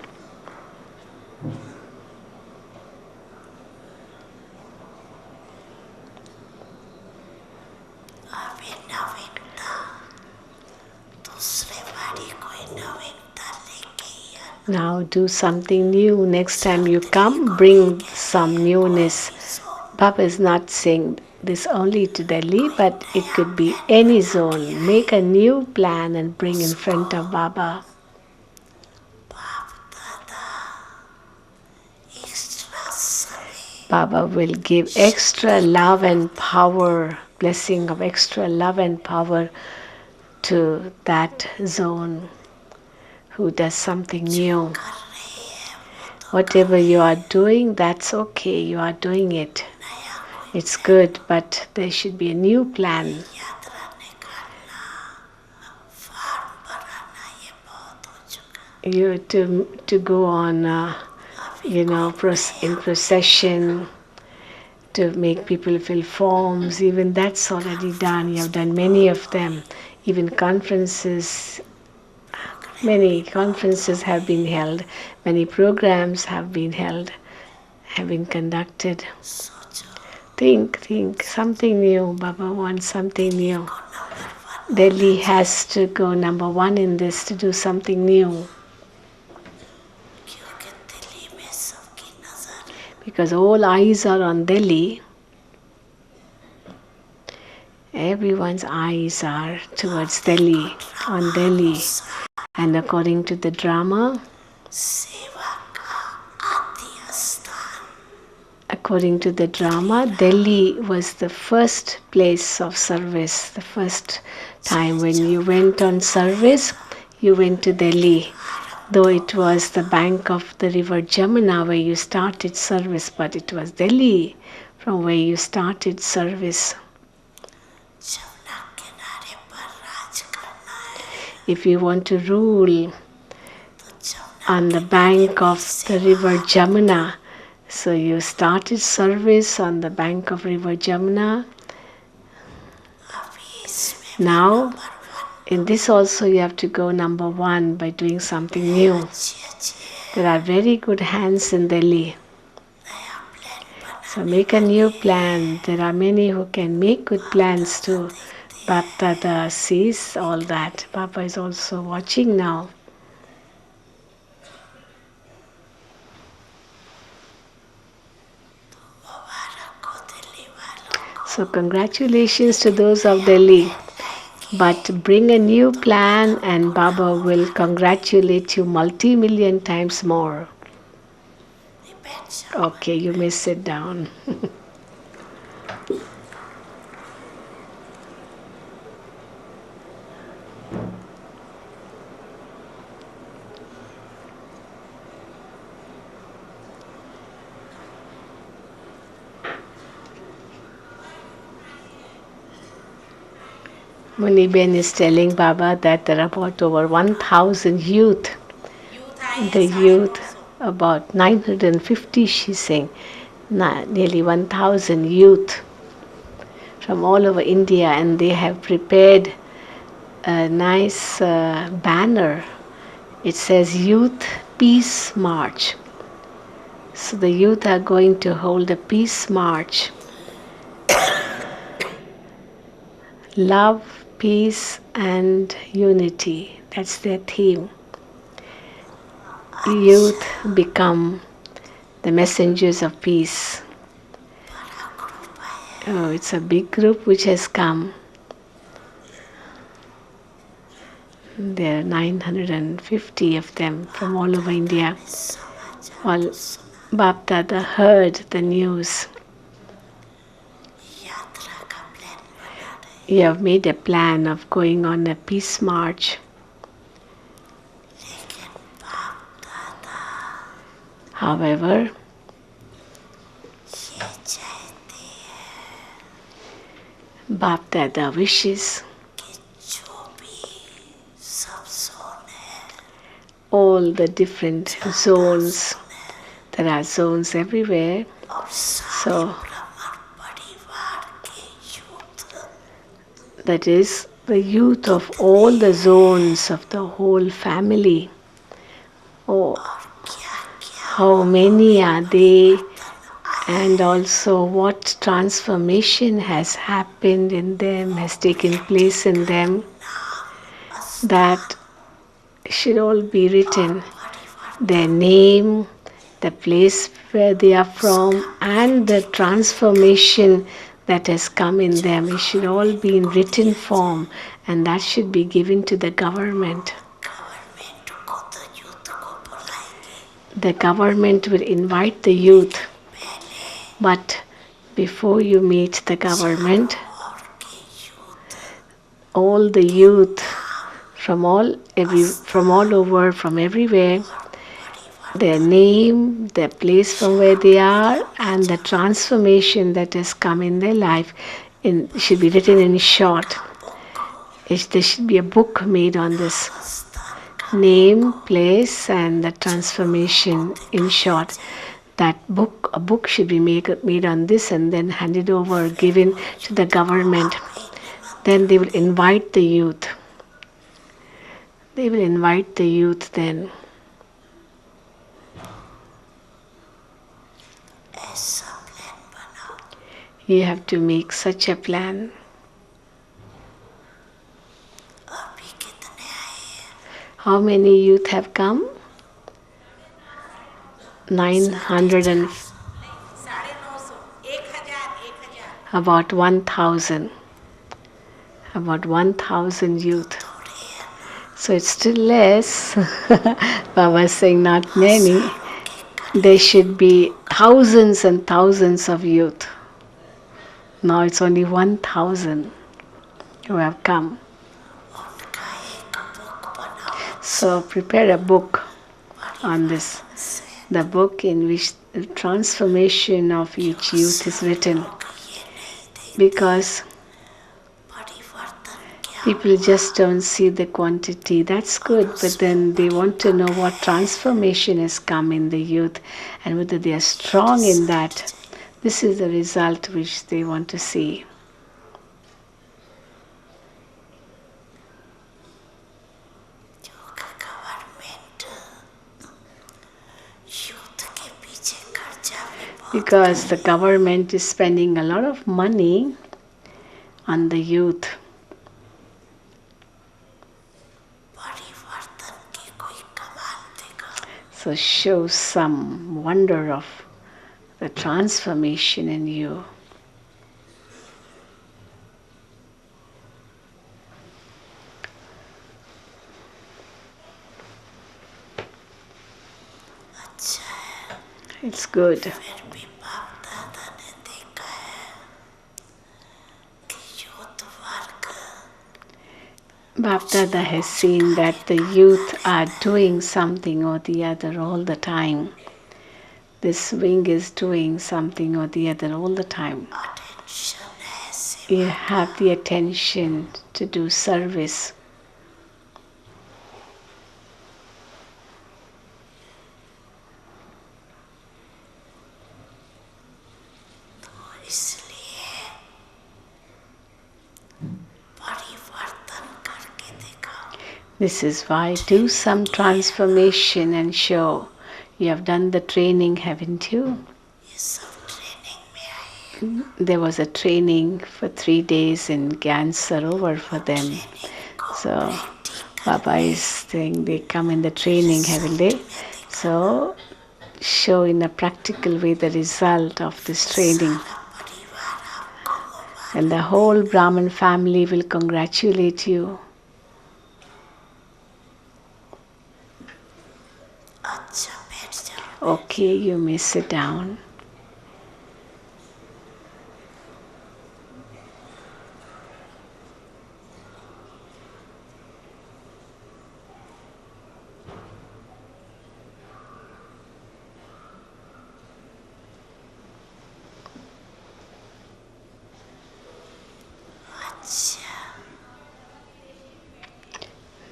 Now do something new. Next time you come, bring some newness. Baba is not saying this only to Delhi, but it could be any zone. Make a new plan and bring in front of Baba. Baba will give extra love and power, blessing of extra love and power to that zone who does something new. Whatever you are doing, that's okay, you are doing it. It's good, but there should be a new plan. You to go on, in procession, to make people fill forms, even that's already done. You have done many of them. Even conferences, many conferences have been held, many programs have been held, have been conducted. Think, something new. Baba wants something new. Delhi has to go number one in this, to do something new. because all eyes are on Delhi. Everyone's eyes are towards Delhi, on Delhi. And according to the drama, Delhi was the first place of service. The first time when you went on service, you went to Delhi. Though it was the bank of the river Jamuna where you started service, but it was Delhi from where you started service. If you want to rule on the bank of the river Jamuna, so you started service on the bank of river Jamuna. Now, in this also you have to go number one by doing something new. There are very good hands in Delhi. So make a new plan. There are many who can make good plans too. Bapdada sees all that. Papa is also watching now. So congratulations to those of Delhi. But bring a new plan and Baba will congratulate you multi-million times more. Okay, you may sit down. Muniben is telling Baba that there are about over 1,000 youth. The youth, about 950, she's saying, nearly 1,000 youth from all over India, and they have prepared a nice banner. It says Youth Peace March. So the youth are going to hold a peace march. Love, peace and unity. That's their theme. Youth become the messengers of peace. Oh, it's a big group which has come. There are 950 of them from all over India. All Bapdada heard the news. You have made a plan of going on a peace march. However, Bapdada wishes all the different zones. There are zones everywhere. So that is the youth of all the zones of the whole family. Oh, how many are they? And also what transformation has happened in them, has taken place in them, that should all be written. Their name, the place where they are from, and the transformation that has come in them. It should all be in written form, and that should be given to the government. The government will invite the youth, but before you meet the government, all the youth from all over, from everywhere, their name, their place from where they are, and the transformation that has come in their life should be written in short. There should be a book made on this. Name, place, and the transformation in short. A book should be made on this and then handed over, given to the government. Then they will invite the youth. They will invite the youth then. You have to make such a plan. How many youth have come? 900 and about 1,000. About 1,000 youth. So it's still less. Baba is saying not many. There should be thousands and thousands of youth. Now it's only 1,000 who have come. So prepare a book on this. The book in which the transformation of each youth is written. Because people just don't see the quantity. That's good, but then they want to know what transformation has come in the youth and whether they are strong in that. This is the result which they want to see. Because the government is spending a lot of money on the youth. So show some wonder of the transformation in you. It's good. Bap Dada has seen that the youth are doing something or the other all the time. This wing is doing something or the other all the time. You have the attention to do service. This is why do some transformation and show. You have done the training, haven't you? There was a training for 3 days in Gyan Sarovar for them. So Baba is saying they come in the training, haven't they? So show in a practical way the result of this training. And the whole Brahmin family will congratulate you. Okay, you may sit down.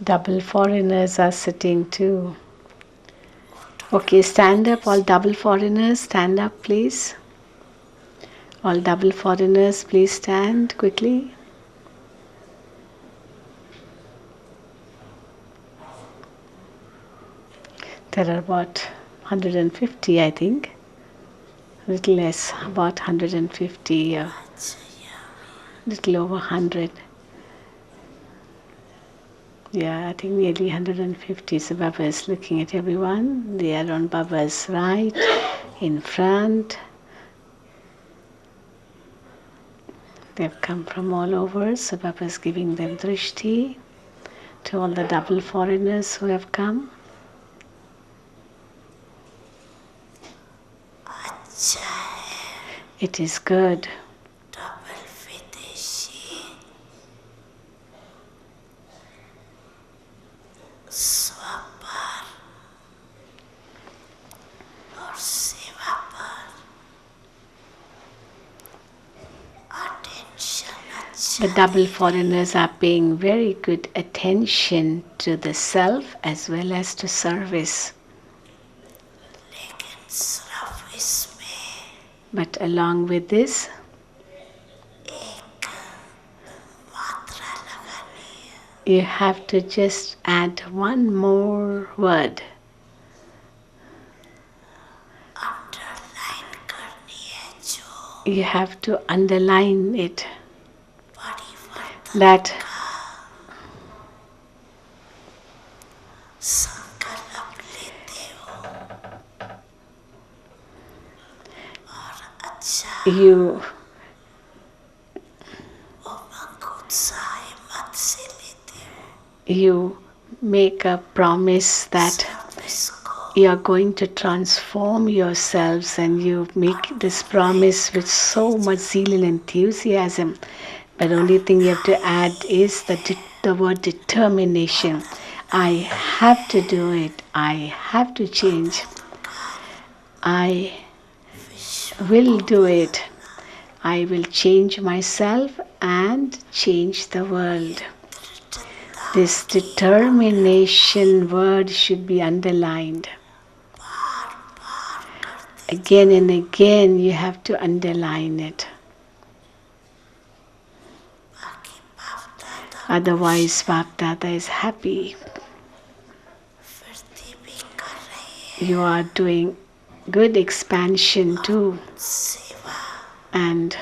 Double foreigners are sitting too. Okay, stand up, all double foreigners, stand up please. All double foreigners, please stand quickly. There are about 150, I think. A little less, about 150, little over 100. Yeah, I think nearly 150. So Baba is looking at everyone. They are on Baba's right, in front. They've come from all over. So Baba is giving them drishti to all the double foreigners who have come. It is good. The double foreigners are paying very good attention to the self as well as to service. But along with this, you have to just add one more word. You have to underline it. That you you make a promise that you are going to transform yourselves, and you make this promise with so much zeal and enthusiasm. But only thing you have to add is the word determination. I have to do it. I have to change. I will do it. I will change myself and change the world. This determination word should be underlined. Again and again, you have to underline it. Otherwise, Bap Dada is happy. You are doing good expansion too. And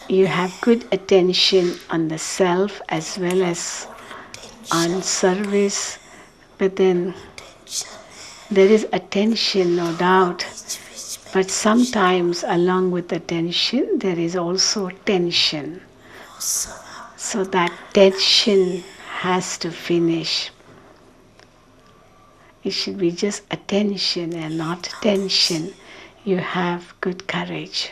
you have good attention on the self as well as on service. But then there is attention, no doubt. But sometimes along with attention, there is also tension. So that tension has to finish. It should be just attention and not tension. You have good courage.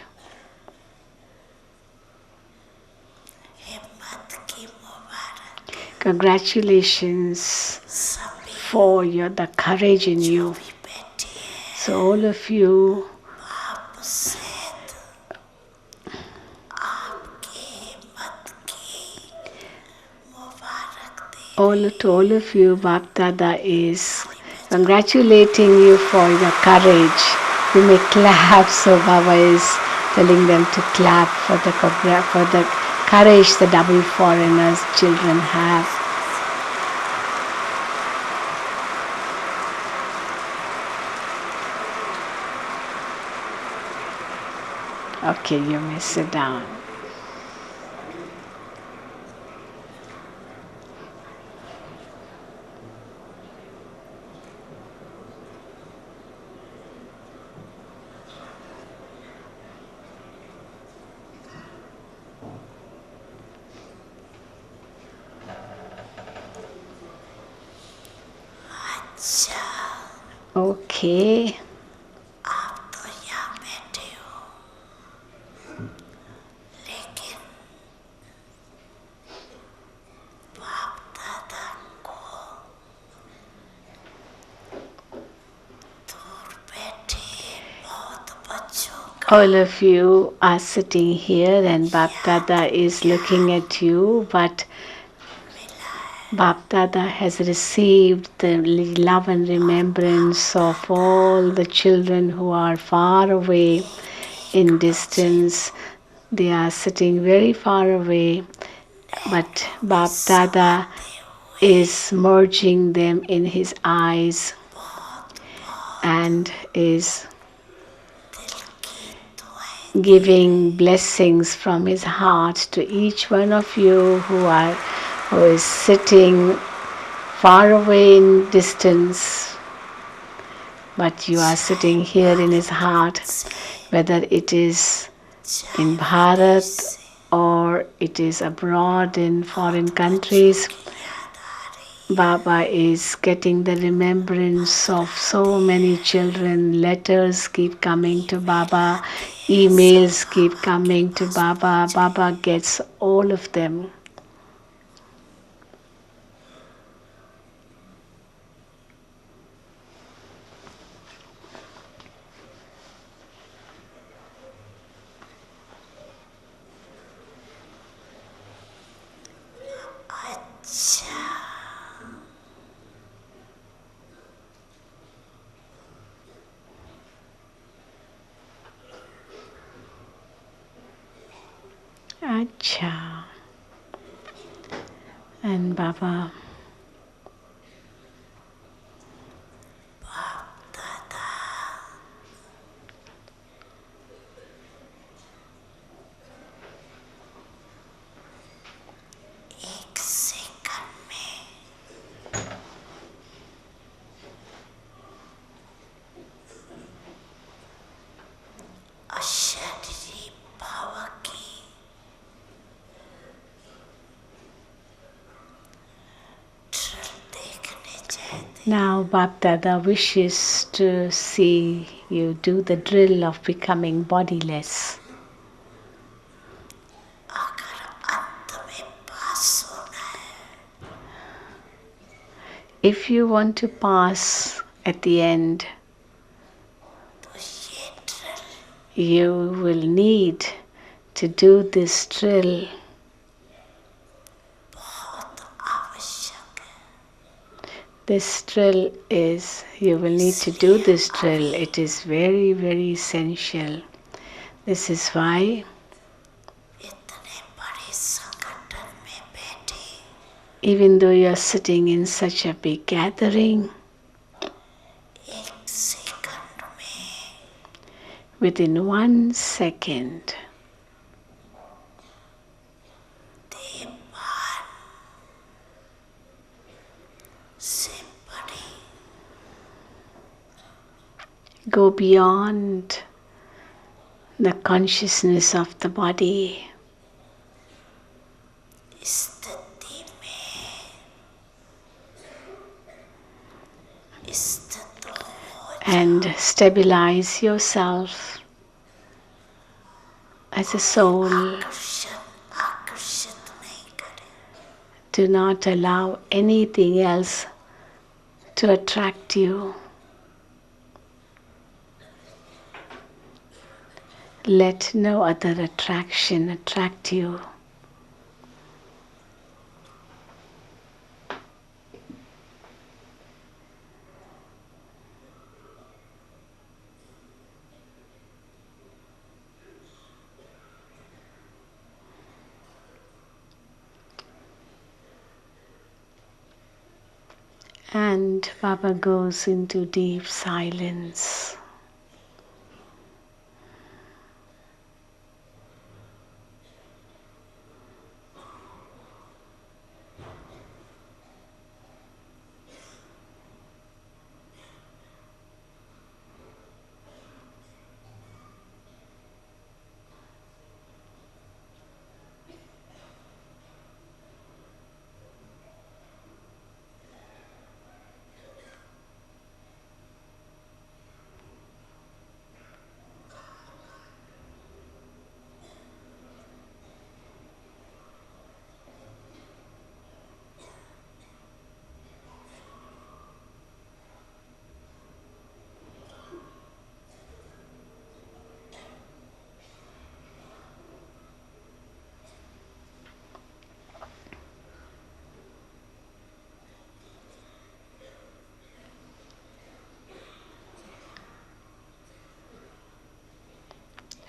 Congratulations for the courage in you. So all of you, all of you, Bap Dada is congratulating you for your courage. You may clap. So Baba is telling them to clap for the courage the double foreigners children have. Okay, you may sit down. Okay. All of you are sitting here and Bap Dada is looking at you, but Bap Dada has received the love and remembrance of all the children who are far away in distance. They are sitting very far away, but Bap Dada is merging them in his eyes and is giving blessings from his heart to each one of you who is sitting far away in distance, but you are sitting here in his heart, whether it is in Bharat or it is abroad in foreign countries. Baba is getting the remembrance of so many children. Letters keep coming to Baba. Emails keep coming to Baba. Baba gets all of them. Acha. And Baba Now Bapdada wishes to see you do the drill of becoming bodiless. अगर अंत में पास होना है If you want to pass at the end, तो ये drill you will need to do this drill. बहुत आवश्यक है This drill is, you will need to do this drill. It is very, very essential. This is why, इतने बड़े संगठन में बैठे even though you are sitting in such a big gathering, एक second में within 1 second, देवभान से बड़ी go beyond the consciousness of the body स्थिति में स्थित हो and stabilize yourself as a soul. आकर्षित नहीं करे Do not allow anything else to attract you. Let no other attraction attract you. And Baba goes into deep silence.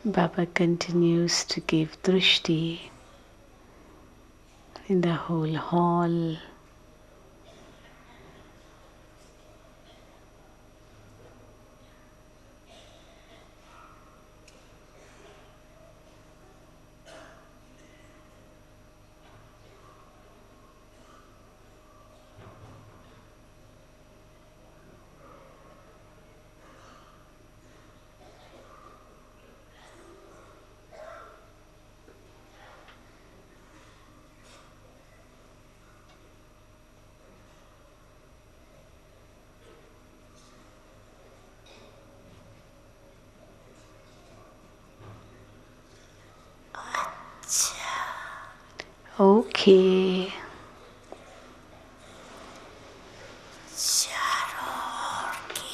Baba continues to give drishti in the whole hall. Okay. चारों ओर की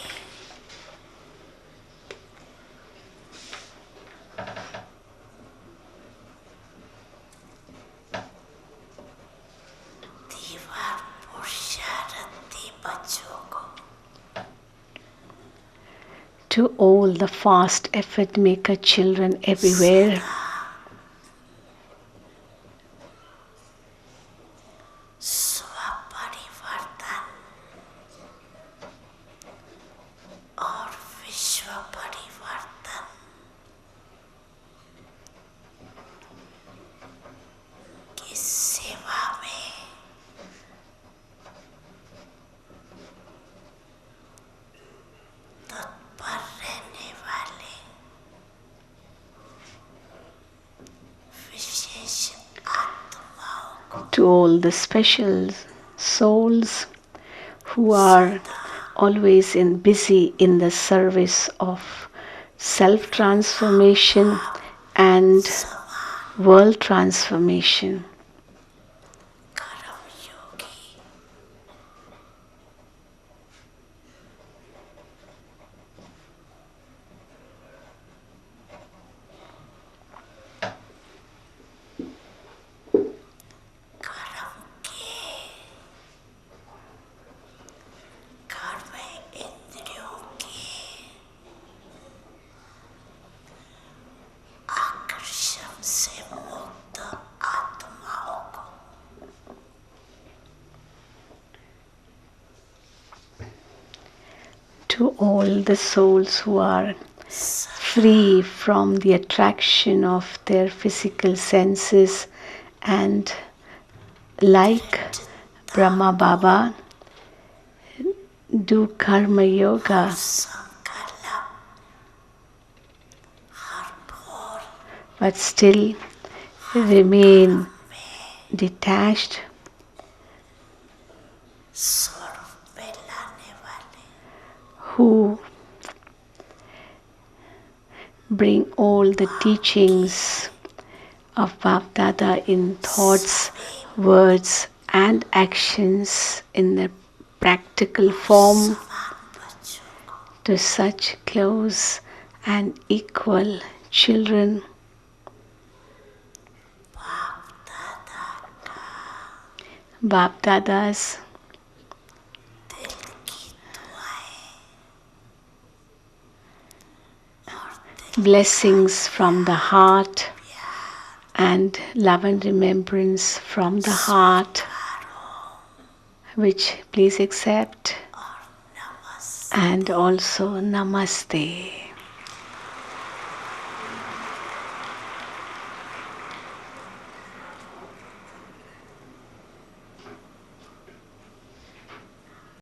दीवार पुरुषार्थी बच्चों को To all the fast effort maker children everywhere, स्वपरिवर्तन और विश्व परिवर्तन की सेवा में तत्पर रहने वाले विशेष आत्माओं को to all the special souls who are always busy in the service of self transformation and world transformation. Karam Yogi, Karam Ke, कर्म इंद्रियों के आकर्षण से मुक्त आत्माओं को To all the souls who are free from the attraction of their physical senses and like Brahma Baba do karma yoga संकल्प हर भोर but still remain detached, स्वरूप में लाने वाले who bring all the teachings of Bap Dada in thoughts, words, and actions in the practical form तमाम बच्चों को to such close and equal children. बाप दादा Bap Dada's दिल की दुआएं और दिल blessings from the heart and love and remembrance from the heart, which please accept, और नमस्ते and also namaste.